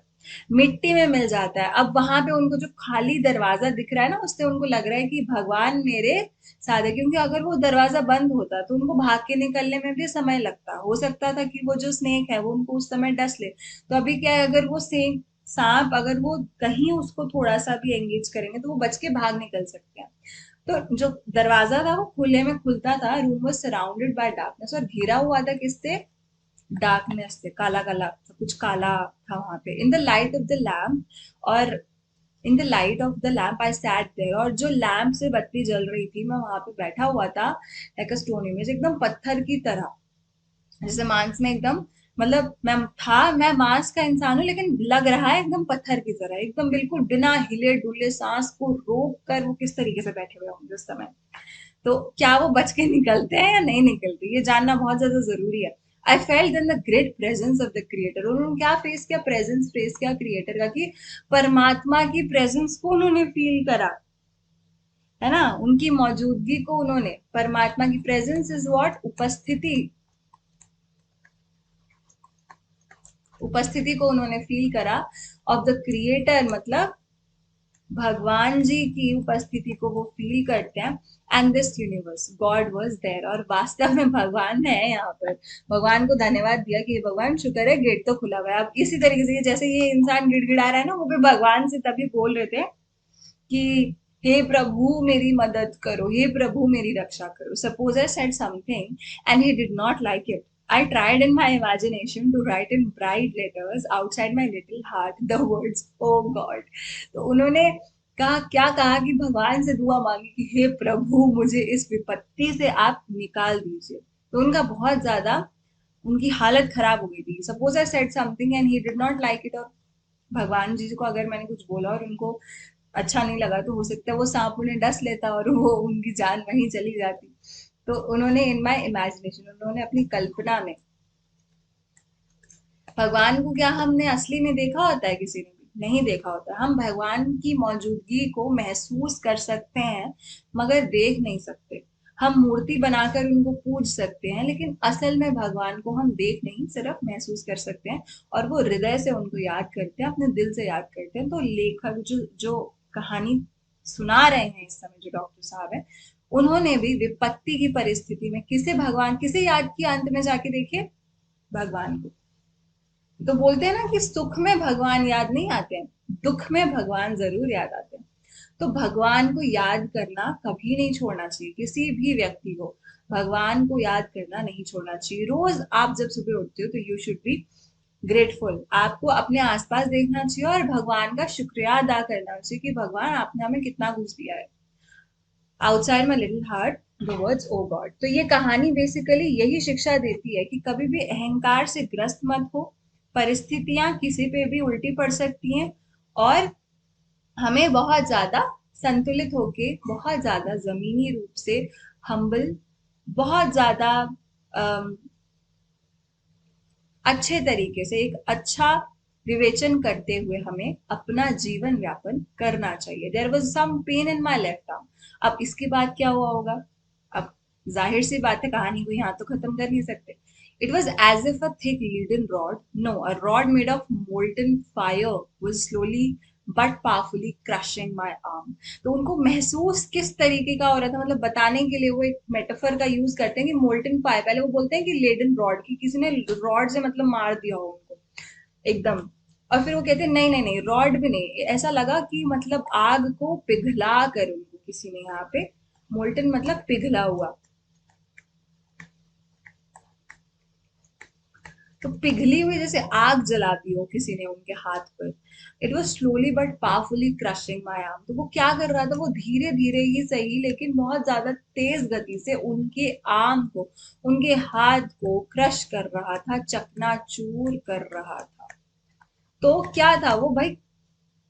मिट्टी में मिल जाता है. अब वहां पे उनको जो खाली दरवाजा दिख रहा है ना, उससे उनको लग रहा है कि भगवान मेरे साथ है. क्योंकि अगर वो दरवाजा बंद होता तो उनको भाग के निकलने में भी समय लगता, हो सकता था कि वो जो स्नेक है वो उनको उस समय डस ले. तो अभी क्या है, अगर वो स्नेक, सांप, अगर वो कहीं उसको थोड़ा सा भी एंगेज करेंगे तो वो बच के भाग निकल सकते हैं. तो जो दरवाजा था वो खुले में खुलता था. Room was surrounded by darkness, और घिरा हुआ था किससे? डार्कनेस से, काला काला सब कुछ काला था वहां पे. In the light of the lamp, और in the light of the lamp I sat there, और जो लैम्प से बत्ती जल रही थी, मैं वहां पे बैठा हुआ था लाइक अ स्टोन इमेज, एकदम पत्थर की तरह. जैसे मांस में एकदम, मतलब मैं मांस का इंसान हूँ, लेकिन लग रहा है एकदम पत्थर की तरह, एकदम बिल्कुल बिना हिले डुले, सांस को रोक कर वो किस तरीके से बैठे हुए होंगे उस समय. तो क्या वो बच के निकलते हैं या नहीं निकलते, ये जानना बहुत ज्यादा जरूरी है. I felt in the great presence of the creator. उन्होंने क्या फेस किया? प्रेजेंस फेस किया क्रिएटर का, कि परमात्मा की प्रेजेंस को उन्होंने फील करा, है ना, उनकी मौजूदगी को उन्होंने, परमात्मा की प्रेजेंस इज व्हाट? उपस्थिति. उपस्थिति को उन्होंने फील करा ऑफ द क्रिएटर, मतलब भगवान जी की उपस्थिति को वो फील करते हैं. And this universe, God was there, और वास्तव में भगवान है यहाँ पर. भगवान को धन्यवाद दिया कि भगवान शुक्र है गेट तो खुला हुआ है. अब इसी तरीके से जैसे ये इंसान गिड़गिड़ा रहा है ना, वो भी भगवान से तभी बोल रहे थे कि हे प्रभु मेरी मदद करो, हे प्रभु मेरी रक्षा करो. Suppose I said something and he did not like it. I tried in my imagination to write in bright letters outside my little heart the words, oh God. तो उन्होंने कहा, क्या कहा कि भगवान से दुआ मांगी कि हे प्रभु मुझे इस विपत्ति से आप निकाल दीजिए. तो उनका बहुत ज्यादा उनकी हालत खराब हो गई थी। Suppose I said something and he did not like it, और भगवान जी को अगर मैंने कुछ बोला और उनको अच्छा नहीं लगा, तो हो सकता है वो सांप उन्हें डस लेता और वो उनकी जान वहीं चली जाती। तो उन्होंने इन माई इमेजिनेशन, उन्होंने अपनी कल्पना में, भगवान को क्या हमने असली में देखा होता है? किसी ने भी नहीं देखा होता। हम भगवान की मौजूदगी को महसूस कर सकते हैं मगर देख नहीं सकते। हम मूर्ति बनाकर उनको पूज सकते हैं, लेकिन असल में भगवान को हम देख नहीं, सिर्फ महसूस कर सकते हैं। और वो हृदय से उनको याद करते हैं, अपने दिल से याद करते हैं। तो लेखक जो जो कहानी सुना रहे हैं इस समय, जो डॉक्टर साहब है, उन्होंने भी विपत्ति की परिस्थिति में किसे याद किया अंत में जाके? देखिए, भगवान को। तो बोलते हैं ना कि सुख में भगवान याद नहीं आते हैं, दुख में भगवान जरूर याद आते हैं। तो भगवान को याद करना कभी नहीं छोड़ना चाहिए, किसी भी व्यक्ति को भगवान को याद करना नहीं छोड़ना चाहिए। रोज आप जब सुबह उठते हो तो यू शुड बी ग्रेटफुल। आपको अपने आसपास देखना चाहिए और भगवान का शुक्रिया अदा करना चाहिए कि भगवान आपने हमें कितना कुछ दिया है। Outside my little heart the words O God. तो ये कहानी बेसिकली यही शिक्षा देती है कि कभी भी अहंकार से ग्रस्त मत हो। परिस्थितियां किसी पे भी उल्टी पड़ सकती हैं, और हमें बहुत ज्यादा संतुलित होके, बहुत ज्यादा जमीनी रूप से हम्बल, बहुत ज्यादा अच्छे तरीके से, एक अच्छा विवेचन करते हुए हमें अपना जीवन यापन करना चाहिए। There was some pain in my left arm. अब इसके बाद क्या हुआ होगा? अब जाहिर सी बात है, कहानी को यहाँ तो खत्म कर नहीं सकते। It was as if a thick leaden rod, no, a rod made of molten fire was slowly but powerfully crushing my arm. तो उनको महसूस किस तरीके का हो रहा था, मतलब बताने के लिए वो एक मेटाफर का यूज करते हैं कि मोल्टन फायर, पहले वो बोलते हैं कि लेडन रॉड, की किसी ने रॉड से मतलब मार दिया हो उनको एकदम। और फिर वो कहते हैं नहीं नहीं नहीं, रॉड भी नहीं, ऐसा लगा कि मतलब आग को पिघला कर उनको किसी ने यहाँ पे, मोल्टन मतलब पिघला हुआ, तो पिघली हुई जैसे आग जला दी हो किसी ने उनके हाथ पर। It was slowly but powerfully crushing my arm. तो वो क्या कर रहा था? वो धीरे धीरे ही सही, लेकिन बहुत ज्यादा तेज गति से उनके आर्म को, उनके हाथ को क्रश कर रहा था, चकनाचूर कर रहा था। तो क्या था वो भाई?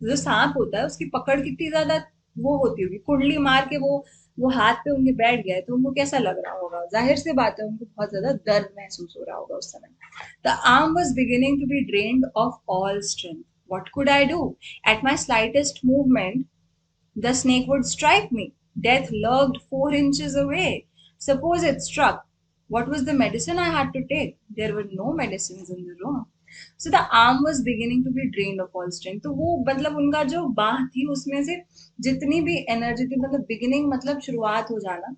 जो सांप होता है उसकी पकड़ कितनी ज्यादा वो होती होगी, कुंडली मार के वो हाथ पे उनके बैठ गया है, तो उनको कैसा लग रहा होगा? जाहिर सी बात है, उनको बहुत ज्यादा दर्द महसूस हो रहा होगा उस समय। The arm was beginning to be drained off all strength. What could I do? At my slightest movement the snake would strike me. Death lurked 4 inches away. Suppose it struck. What was the medicine I had to take? There were no medicines in the room. So the arm was beginning to be drained of all strength. तो वो मतलब उनका जो बाह थी उसमें से जितनी भी एनर्जी थी, मतलब बिगिनिंग मतलब शुरुआत हो जाना।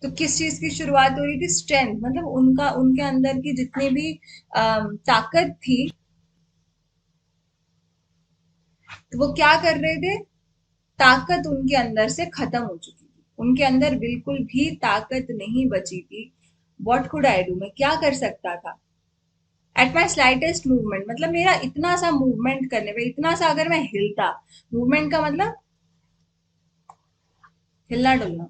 तो किस चीज की शुरुआत हो रही थी? स्ट्रेंथ, मतलब उनका, उनके अंदर की जितनी भी ताकत थी, तो वो क्या कर रहे थे? ताकत उनके अंदर से खत्म हो चुकी थी, उनके अंदर बिल्कुल भी ताकत नहीं बची थी। What could I do? मैं क्या कर सकता था? एट माई स्लाइटेस्ट मूवमेंट, मतलब मेरा इतना सा मूवमेंट करने पे, इतना सा अगर मैं हिलता, मूवमेंट का मतलब हिलना डुलना,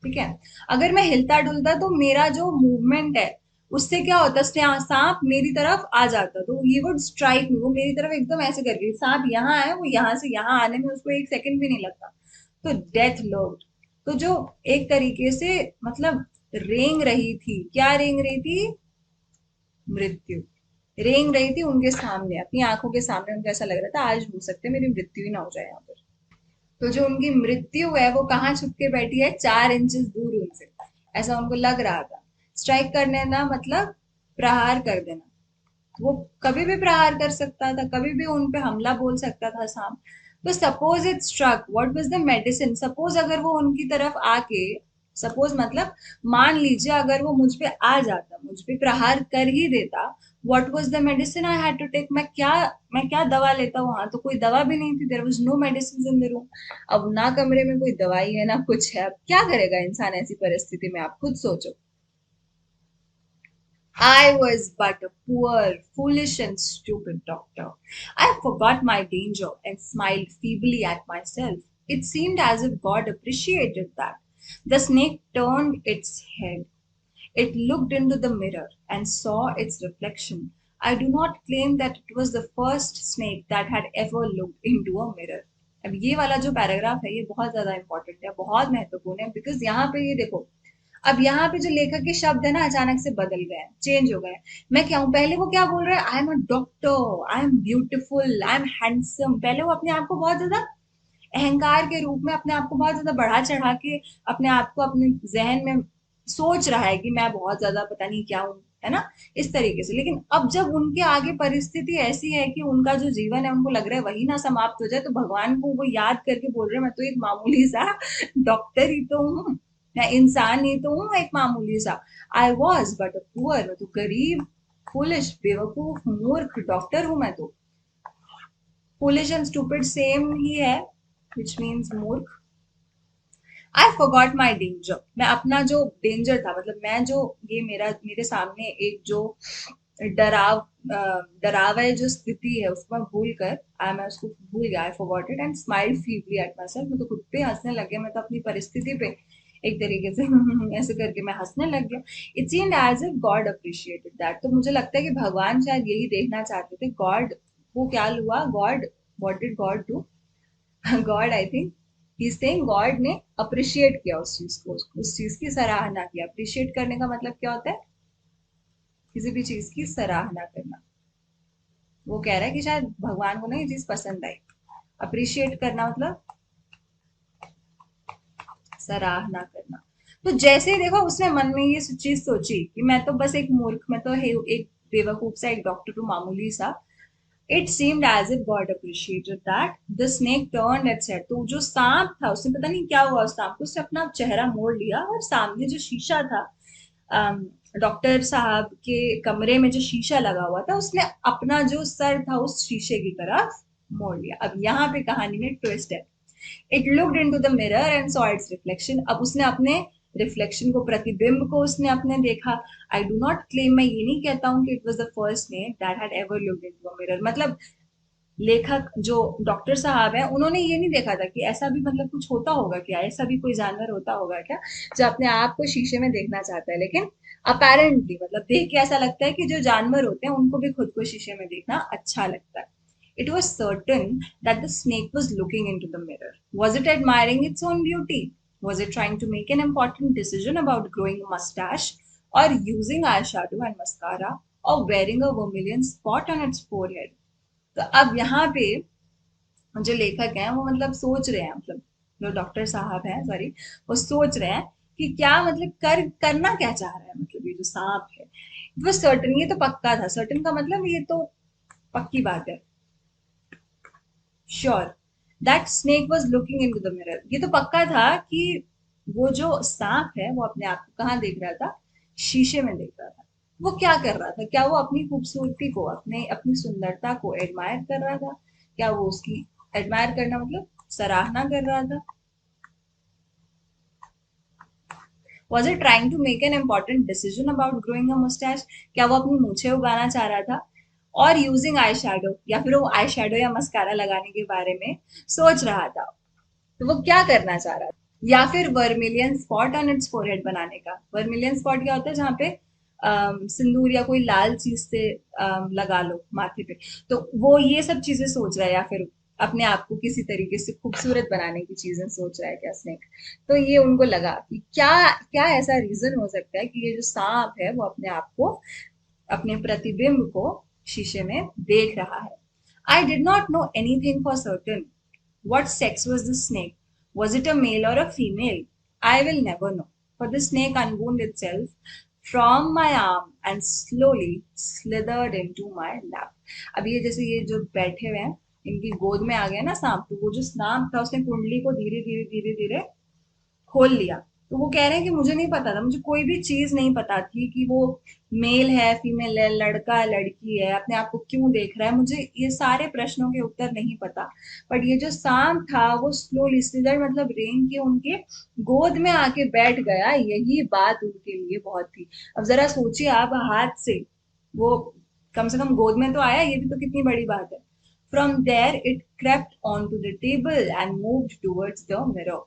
ठीक है? अगर मैं हिलता डुलता तो मेरा जो मूवमेंट है उससे क्या होता? सांप मेरी तरफ आ जाता, तो ही वुड स्ट्राइक मी, वो मेरी तरफ एकदम ऐसे करके, सांप यहाँ है, वो यहाँ से यहाँ आने में उसको 1 सेकंड भी नहीं लगता। तो डेथ लर्व्ड, तो जो एक तरीके से मतलब रेंग रही थी, क्या रेंग रही थी? मृत्यु रेंग रही थी उनके सामने, अपनी आंखों के सामने। उनको ऐसा लग रहा था आज हो सकता है मेरी मृत्यु ही ना हो जाए यहाँ पर। तो जो उनकी मृत्यु है वो कहाँ छुप के बैठी है? 4 इंचेस दूर उनसे, ऐसा उनको लग रहा था। स्ट्राइक करने ना मतलब प्रहार कर देना। वो कभी भी प्रहार कर सकता था, कभी भी उन पे हमला बोल सकता था सांप। तो suppose it struck, what was the medicine? Suppose अगर वो उनकी तरफ आके, सपोज मतलब मान लीजिए अगर वो मुझ पे आ जाता, मुझ पे प्रहार कर ही देता, what was the medicine I had to take? मैं क्या दवा लेता? वहां तो कोई दवा भी नहीं थी। There was no medicine in the room. अब ना कमरे में कोई दवाई है ना कुछ है, अब क्या करेगा इंसान ऐसी परिस्थिति में? आप खुद सोचो। I was but a poor, foolish, and stupid doctor. I forgot my danger and smiled feebly at myself. It seemed as if God appreciated that. The snake turned its head. It looked into the mirror and saw its reflection. I do not claim that it was the first snake that had ever looked into a mirror. अब ये वाला जो paragraph है ये बहुत ज्यादा important है, बहुत महत्वपूर्ण है, बिकॉज यहाँ पे ये देखो, अब यहाँ पे जो लेखक के शब्द है ना अचानक से बदल गए हैं, चेंज हो गए। मैं क्या हूँ, पहले वो क्या बोल रहा है, I am a doctor, I am beautiful, I am handsome. पहले वो अपने आप को बहुत ज्यादा अहंकार के रूप में अपने आप को बहुत ज्यादा बढ़ा चढ़ा के अपने आप को अपने जहन में सोच रहा है कि मैं बहुत ज्यादा पता नहीं क्या हूँ, है ना, इस तरीके से। लेकिन अब जब उनके आगे परिस्थिति ऐसी है कि उनका जो जीवन है उनको लग रहा है वही ना समाप्त हो जाए, तो भगवान को वो याद करके बोल रहे हैं मैं तो एक मामूली सा डॉक्टर ही तो हूँ, मैं इंसान ही तो हूँ एक मामूली सा। I was but a poor, मैं तो गरीब, फुलिश, बेवकूफ, मूर्ख डॉक्टर हूँ मैं तो। फुलिश एंड स्टूपिड सेम ही है, विच मीन्स मूर्ख। आई फॉरगॉट माई डेंजर, मैं अपना जो डेंजर था, मतलब मैं जो, ये मेरा मेरे सामने एक जो डराव डरावय जो स्थिति है उसको मैं भूल कर, मैं उसको भूल गया, I forgot it and smile feebly at myself. मैं तो खुद पे हंसने लग गया, मैं तो अपनी परिस्थिति पे एक तरीके से ऐसे करके मैं हंसने लग गया। It seemed as if God appreciated that. तो मुझे लगता है कि भगवान शायद यही देखना चाहते थे। गॉड को क्या हुआ, God, what did God do, God, I think he is saying, God ने अप्रिशिएट किया उस चीज को, उस चीज की सराहना किया। अप्रिशिएट करने का मतलब क्या होता है, किसी भी चीज की सराहना करना। वो कह रहा है कि शायद भगवान को ना ये चीज पसंद आई। अप्रिशिएट करना मतलब सराहना करना। तो जैसे ही देखो उसने मन में ये चीज सोची कि मैं तो बस एक मूर्ख, मैं तो एक बेवकूफ सा एक डॉक्टर हूँ मामूली सा। It seemed as if God appreciated that. The snake turned aside, तो जो सांप था उसने पता नहीं क्या हुआ उस सांप को, उसने अपना चेहरा मोड़ लिया और सामने जो शीशा था, डॉक्टर साहब के कमरे में जो शीशा लगा हुआ था, उसने अपना जो सर था उस शीशे की तरफ मोड़ लिया। अब यहाँ पे कहानी में ट्विस्ट है। It looked into the mirror and saw it's reflection. अब उसने अपने रिफ्लेक्शन को, प्रतिबिंब को उसने अपने देखा। आई डू नॉट क्लेम, मैं ये नहीं कहता हूँ कि it was the first name that had ever looked into a mirror. मतलब लेखक जो डॉक्टर साहब हैं उन्होंने ये नहीं देखा था कि ऐसा भी मतलब कुछ होता होगा क्या, ऐसा भी कोई जानवर होता होगा क्या जो अपने आप को शीशे में देखना चाहता है। लेकिन अपेरेंटली मतलब देख के ऐसा लगता है कि जो जानवर होते हैं उनको भी खुद को शीशे में देखना अच्छा लगता है। It was certain that the snake was looking into the mirror. Was it admiring its own beauty? Was it trying to make an important decision about growing a mustache, or using eyeshadow and mascara, or wearing a vermilion spot on its forehead? तो अब यहाँ पे जो लेखक हैं वो मतलब सोच रहे हैं, मतलब जो डॉक्टर साहब हैं, सॉरी, वो सोच रहे हैं कि क्या मतलब करना क्या चाह रहा है, मतलब ये जो सांप है। वो सर्टन, ये तो पक्का था, सर्टन का मतलब ये तो पक्की बात है, sure, that snake was looking in to the mirror. ये तो पक्का था कि वो जो सांप है वो अपने आप को कहाँ देख रहा था, शीशे में देख रहा था। वो क्या कर रहा था, क्या वो अपनी खूबसूरती को, अपने अपनी सुंदरता को एडमायर कर रहा था, क्या वो उसकी एडमायर करना मतलब सराहना कर रहा था। Was it trying to make an important decision about growing a moustache, क्या वो अपनी मूछें उगाना चाह रहा था, और यूजिंग आई शेडो, या फिर वो आई शेडो या मस्कारा लगाने के बारे में सोच रहा था। तो वो क्या करना चाह रहा था, या फिर vermilion spot on it's forehead बनाने का। वर्मिलियन स्पॉट क्या होता है, जहाँ पे सिंदूर या कोई लाल चीज से लगा लो माथे पे। तो वो ये सब चीजें सोच रहा है, या फिर अपने आप को किसी तरीके से खूबसूरत बनाने की चीजें सोच रहा है क्या स्नेक। तो ये उनको लगा कि क्या क्या ऐसा रीजन हो सकता है कि ये जो सांप है वो अपने आप को, अपने प्रतिबिंब को शीशे में देख रहा है। I did not know anything for certain. What sex was the snake? Was it a male or a female? I will never know. For the snake unwound itself from my arm and slowly slithered into my lap. अब ये जैसे ये जो बैठे हुए हैं इनकी गोद में आ गया ना सांप, तो वो जो सांप था उसने कुंडली को धीरे धीरे धीरे धीरे खोल लिया। तो वो कह रहे हैं कि मुझे नहीं पता था, मुझे कोई भी चीज नहीं पता थी कि वो मेल है, फीमेल है, लड़का है, लड़की है, अपने आप को क्यों देख रहा है, मुझे ये सारे प्रश्नों के उत्तर नहीं पता। बट ये जो सांप था वो स्लोली स्लिदर मतलब रेंग के उनके गोद में आके बैठ गया, यही बात उनके लिए बहुत थी। अब जरा सोचिए आप, हाथ से वो कम से कम गोद में तो आया, ये भी तो कितनी बड़ी बात है। From there it crept onto the table and moved towards the mirror.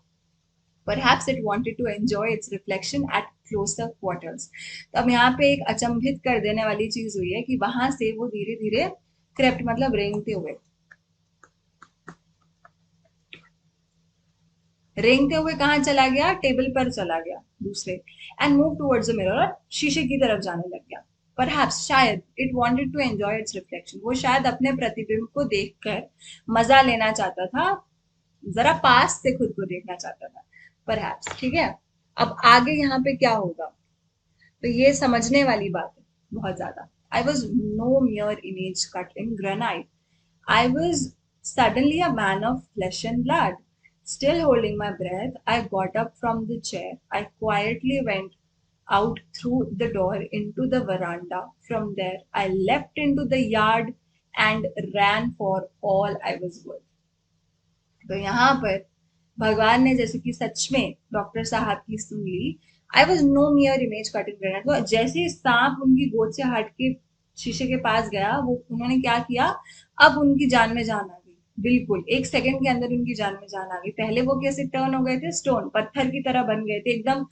Perhaps it wanted to enjoy its reflection at closer quarters. तो अब यहाँ पे एक अचंभित कर देने वाली चीज हुई है कि वहां से वो धीरे धीरे क्रेप्ट मतलब रेंगते हुए कहाँ चला गया, टेबल पर चला गया दूसरे। And move towards the mirror, शीशे की तरफ जाने लग गया। परहैप्स शायद it wanted to enjoy its reflection, वो शायद अपने प्रतिबिंब को देखकर मजा लेना चाहता था, जरा पास से खुद को देखना चाहता था। परहैप्स, ठीक है। अब आगे यहाँ पे क्या होगा, तो ये समझने वाली बात है बहुत ज्यादा। I was no mere image cut in granite. I was suddenly a man of flesh and blood. Still holding my breath, I got up from the chair. I quietly went out through the door into the veranda. From there, I leapt into the yard and ran for all I was worth. तो यहाँ पर भगवान ने जैसे कि सच में doctor साहब की सुन ली। I was no mere image cutting grenade, तो जैसे ही सांप उनकी गोद से हट के शीशे के पास गया, वो उन्होंने क्या किया, अब उनकी जान में जान आ गई। बिल्कुल एक सेकंड के अंदर उनकी जान में जान आ गई। पहले वो कैसे टर्न हो गए थे, स्टोन पत्थर की तरह बन गए थे, एकदम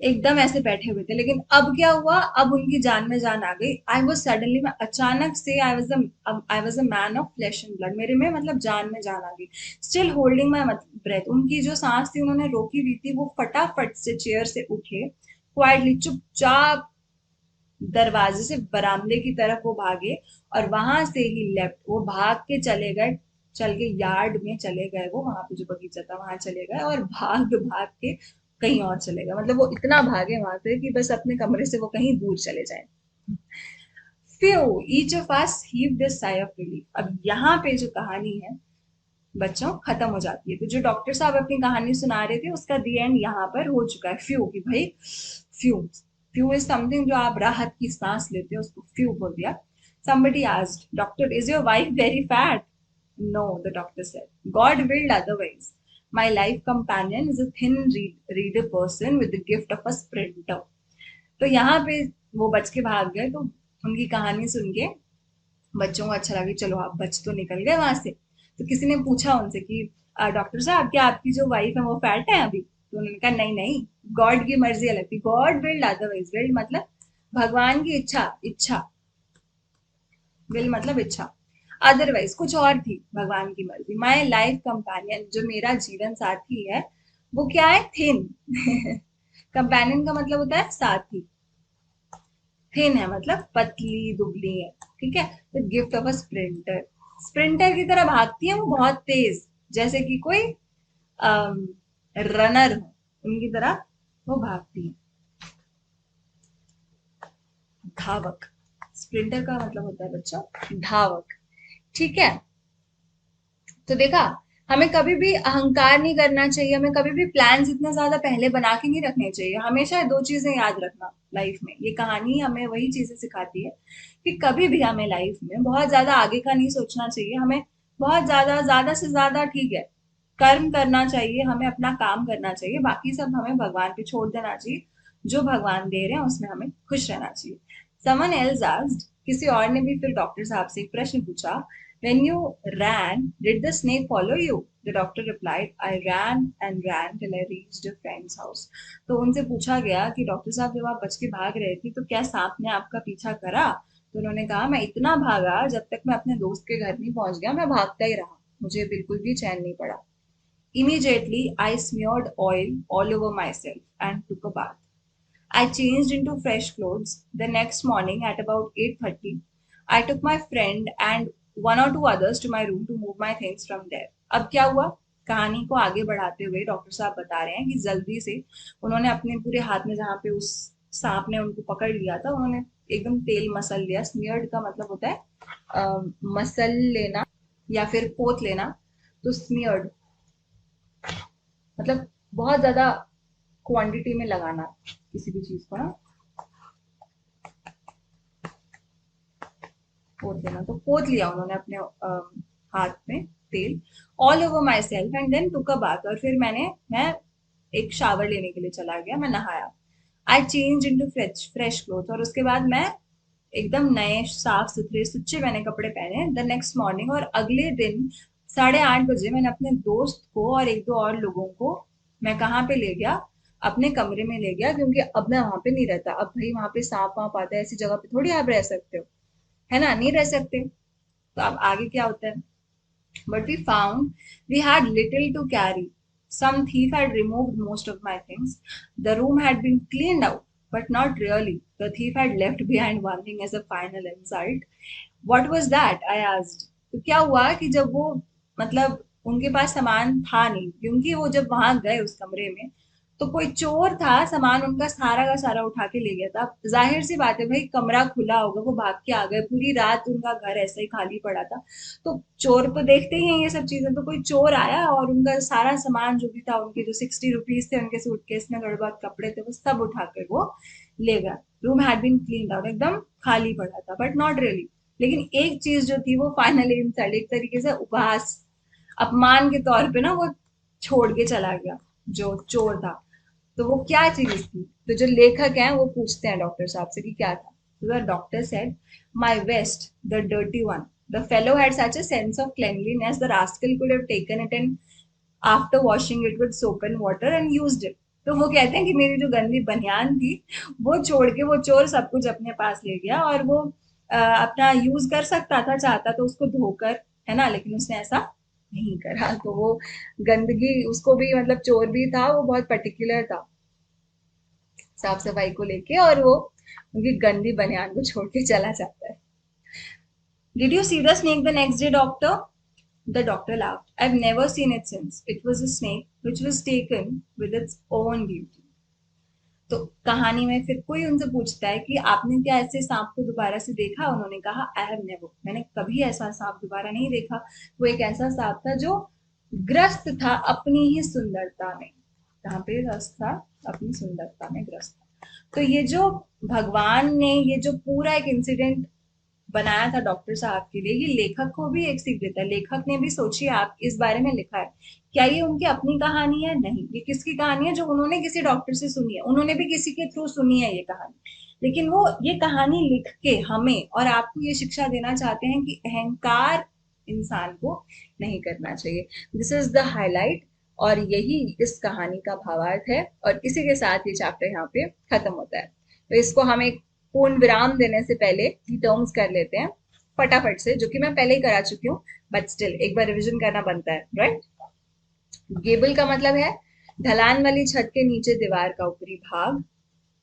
एकदम ऐसे बैठे हुए थे। लेकिन अब क्या हुआ, अब उनकी जान में जान आ गई। आई वॉज सडनली, मैं अचानक से, I was a man of flash and blood, मेरे में मतलब जान में जान आ गई। स्टिल होल्डिंग माई ब्रेथ, उनकी जो सांस थी उन्होंने रोकी हुई थी, वो फटाफट से चेयर से उठे, क्वाइटली चुपचाप दरवाजे से बरामदे की तरफ वो भागे, और वहां से ही लेफ्ट वो भाग के चले गए, चल के यार्ड में चले गए, वो वहां पे जो बगीचा था वहां चले गए, और भाग भाग के कहीं और चले गए। मतलब वो इतना भागे वहां से कि बस अपने कमरे से वो कहीं दूर चले जाए। Few, each of us heaved a sigh of relief. अब यहाँ पे जो कहानी है बच्चों खत्म हो जाती है। तो जो डॉक्टर साहब अपनी कहानी सुना रहे थे उसका दी एंड यहाँ पर हो चुका है। फ्यू कि भाई, फ्यू, फ्यू इज समथिंग जो आप राहत की सांस लेते हो, उसको फ्यू बोल दिया। somebody asked, doctor, is your wife very fat? No, the doctor said, God willed otherwise. My life companion is a thin reader person with the gift of a sprinter. तो यहाँ पे वो बच के भाग गए, तो उनकी कहानी सुन के बच्चों को अच्छा लगा, चलो आप बच तो निकल गए वहां से। तो किसी ने पूछा उनसे कि डॉक्टर साहब क्या आपकी जो वाइफ है वो फैट है अभी? तो उन्होंने कहा नहीं नहीं, गॉड की मर्जी अलग थी, गॉड विल्ड अदरवाइज। विल्ड मतलब भगवान की इच्छा, इच्छा, विल मतलब इच्छा, अदरवाइज कुछ और थी भगवान की मर्जी। माई लाइफ कंपेनियन, जो मेरा जीवन साथी है, वो क्या है, थिन। कंपेनियन का मतलब होता है साथी, थिन है मतलब पतली दुबली है, ठीक है। तो gift of a sprinter, sprinter की तरह भागती है वो बहुत तेज, जैसे कि कोई रनर हो उनकी तरह वो भागती है। धावक, स्प्रिंटर का मतलब होता है बच्चों धावक, ठीक है। तो देखा, हमें कभी भी अहंकार नहीं करना चाहिए, हमें कभी भी प्लान इतने ज्यादा पहले बना के नहीं रखने चाहिए। हमेशा दो चीजें याद रखना लाइफ में, ये कहानी हमें वही चीजें सिखाती है कि कभी भी हमें लाइफ में बहुत ज्यादा आगे का नहीं सोचना चाहिए। हमें बहुत ज्यादा, ज्यादा से ज्यादा ठीक है कर्म करना चाहिए, हमें अपना काम करना चाहिए, बाकी सब हमें भगवान पे छोड़ देना चाहिए। जो भगवान दे रहे हैं उसमें हमें खुश रहना चाहिए। समवन एल्स आस्क्ड, किसी और ने भी फिर डॉक्टर साहब से एक प्रश्न पूछा, when you ran, did the snake follow you? The doctor replied, I ran and ran till I reached a friend's house. तो उनसे पूछा गया कि डॉक्टर साहब जब आप बच के भाग रहे थे तो क्या सांप ने आपका पीछा करा? तो उन्होंने कहा, मैं इतना भागा जब तक मैं अपने दोस्त के घर नहीं पहुंच गया, मैं भागता ही रहा, मुझे बिल्कुल भी चैन नहीं पड़ा। Immediately, I smeared oil all over myself and took a bath. I changed into fresh clothes. The next morning at about 8:30, I took my friend and one or two others to my room to move my things from there. अब क्या हुआ, कहानी को आगे बढ़ाते हुए doctor साहब बता रहे हैं कि जल्दी से उन्होंने अपने पूरे हाथ में, जहाँ पे उस सांप ने उनको पकड़ लिया था, उन्होंने एकदम तेल मसल लिया। स्मियर्ड का मतलब होता है मसल लेना या फिर पोत लेना। तो स्मियर्ड मतलब बहुत ज्यादा क्वांटिटी में लगाना किसी भी चीज को ना, पोत लेना। तो पोत लिया उन्होंने अपने हाथ में तेल all over myself and then took a bath. और फिर मैं एक शावर लेने के लिए चला गया, मैं नहाया। I change into fresh fresh cloth, और उसके बाद मैं एकदम नए साफ सुथरे सुच्चे मैंने कपड़े पहने द नेक्स्ट मॉर्निंग। और अगले दिन 8:30 बजे मैंने अपने दोस्त को और एक दो और लोगों को मैं कहाँ पे ले गया, अपने कमरे में ले गया, क्योंकि अब मैं वहां पे नहीं रहता। अब भाई वहां पे सांप वाप आता है, ऐसी जगह पे थोड़ी आप रह सकते हो, है ना, नहीं रह सकते। तो अब आगे क्या होता है, but we found we had little to carry. Some thief had removed most of my things. The room had been cleaned out, but not really. The thief had left behind one thing as a final insult. What was that? I asked. तो क्या हुआ कि जब वो, मतलब उनके पास सामान था नहीं, क्योंकि वो जब वहां गए उस कमरे में तो कोई चोर था, सामान उनका सारा का सारा उठा के ले गया था। जाहिर सी बात है भाई, कमरा खुला होगा, वो भाग के आ गए, पूरी रात उनका घर ऐसा ही खाली पड़ा था। तो चोर तो देखते ही हैं ये सब चीजें। तो कोई चोर आया और उनका सारा सामान जो भी था, उनके जो 60 रुपीज थे उनके सूटकेस में, थोड़े बहुत कपड़े थे, वो सब उठा कर वो ले गया। Room had been clean out, एकदम खाली पड़ा था, बट नॉट रियली। लेकिन एक चीज जो थी वो फाइनली इंसल्ट, एक तरीके से उपहास, अपमान के तौर पे ना वो छोड़ के चला गया, जो चोर था। तो वो क्या चीज थी? तो जो लेखक हैं वो पूछते हैं डॉक्टर साहब से कि क्या था। तो the doctor said, my vest, the dirty one, the fellow had such a sense of cleanliness, the rascal could have taken it and after washing it with soap and water and used it. तो वो कहते हैं कि मेरी जो गंदी बनियान थी वो छोड़ के वो चोर सब कुछ अपने पास ले गया, और वो अपना यूज कर सकता था, चाहता तो उसको धोकर, है ना, लेकिन उसने ऐसा नहीं करा। तो वो गंदगी उसको भी, मतलब चोर भी था वो, बहुत पर्टिकुलर था साफ सफाई को लेके, और वो उनकी गंदी बनियान को छोड़ के चला जाता है। Did you see the snake the next day doctor? The doctor laughed. I've never seen it since. It was a snake which was taken with its own beauty. तो कहानी में फिर कोई उनसे पूछता है कि आपने क्या ऐसे सांप को दोबारा से देखा? उन्होंने कहा, आई हैव नेवर, मैंने कभी ऐसा सांप दोबारा नहीं देखा। वो एक ऐसा सांप था जो ग्रस्त था अपनी ही सुंदरता में। कहाँ पे ग्रस्त था? अपनी सुंदरता में ग्रस्त था। तो ये जो भगवान ने ये जो पूरा एक इंसिडेंट बनाया था डॉक्टर साहब के लिए, ये लेखक को भी एक सीख देता है। लेखक ने भी, सोचिए आप, इस बारे में लिखा है। क्या ये उनकी अपनी कहानी है? नहीं, ये किसकी कहानी है? जो उन्होंने किसी डॉक्टर से सुनी है, उन्होंने भी किसी के थ्रू सुनी है ये कहानी। लेकिन वो ये कहानी लिख के हमें और आपको ये शिक्षा देना चाहते हैं कि अहंकार इंसान को नहीं करना चाहिए। दिस इज द हाईलाइट, और यही इस कहानी का भावार्थ है। और इसी के साथ ये चैप्टर यहाँ पे खत्म होता है। तो इसको हम एक पूर्ण विराम देने से पहले ये टर्म्स कर लेते हैं फटाफट से, जो कि मैं पहले ही करा चुकी हूँ, बट स्टिल एक बार रिविजन करना बनता है, राइट। गेबल का मतलब है ढलान वाली छत के नीचे दीवार का ऊपरी भाग।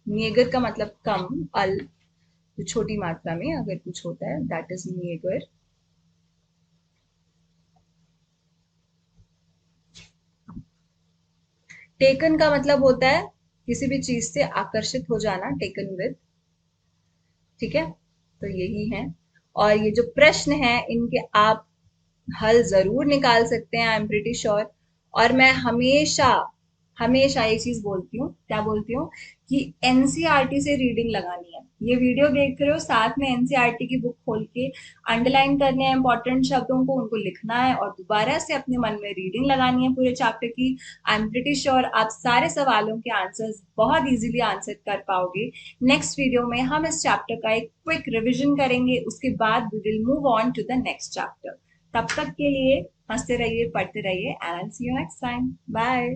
नियगर का मतलब कम, अल, जो छोटी मात्रा में अगर कुछ होता है, दैट इज नियगर। टेकन का मतलब होता है किसी भी चीज से आकर्षित हो जाना, टेकन विद, ठीक है। तो यही है। और ये जो प्रश्न है इनके आप हल जरूर निकाल सकते हैं, आई एम प्रिटी श्योर। और मैं हमेशा हमेशा ये चीज बोलती हूँ, क्या बोलती हूँ, कि एनसीईआरटी से रीडिंग लगानी है। ये वीडियो देख रहे हो, साथ में एनसीईआरटी की बुक खोल के अंडरलाइन करने हैं इंपॉर्टेंट शब्दों को, उनको लिखना है और दोबारा से अपने मन में रीडिंग लगानी है पूरे चैप्टर की। आई एम प्रिटी श्योर आप सारे सवालों के आंसर्स बहुत इजीली आंसर कर पाओगे। नेक्स्ट वीडियो में हम इस चैप्टर का एक क्विक रिविजन करेंगे, उसके बाद we will move on to the next chapter. तब तक के लिए हंसते रहिए, पढ़ते रहिए, and see you next time. Bye.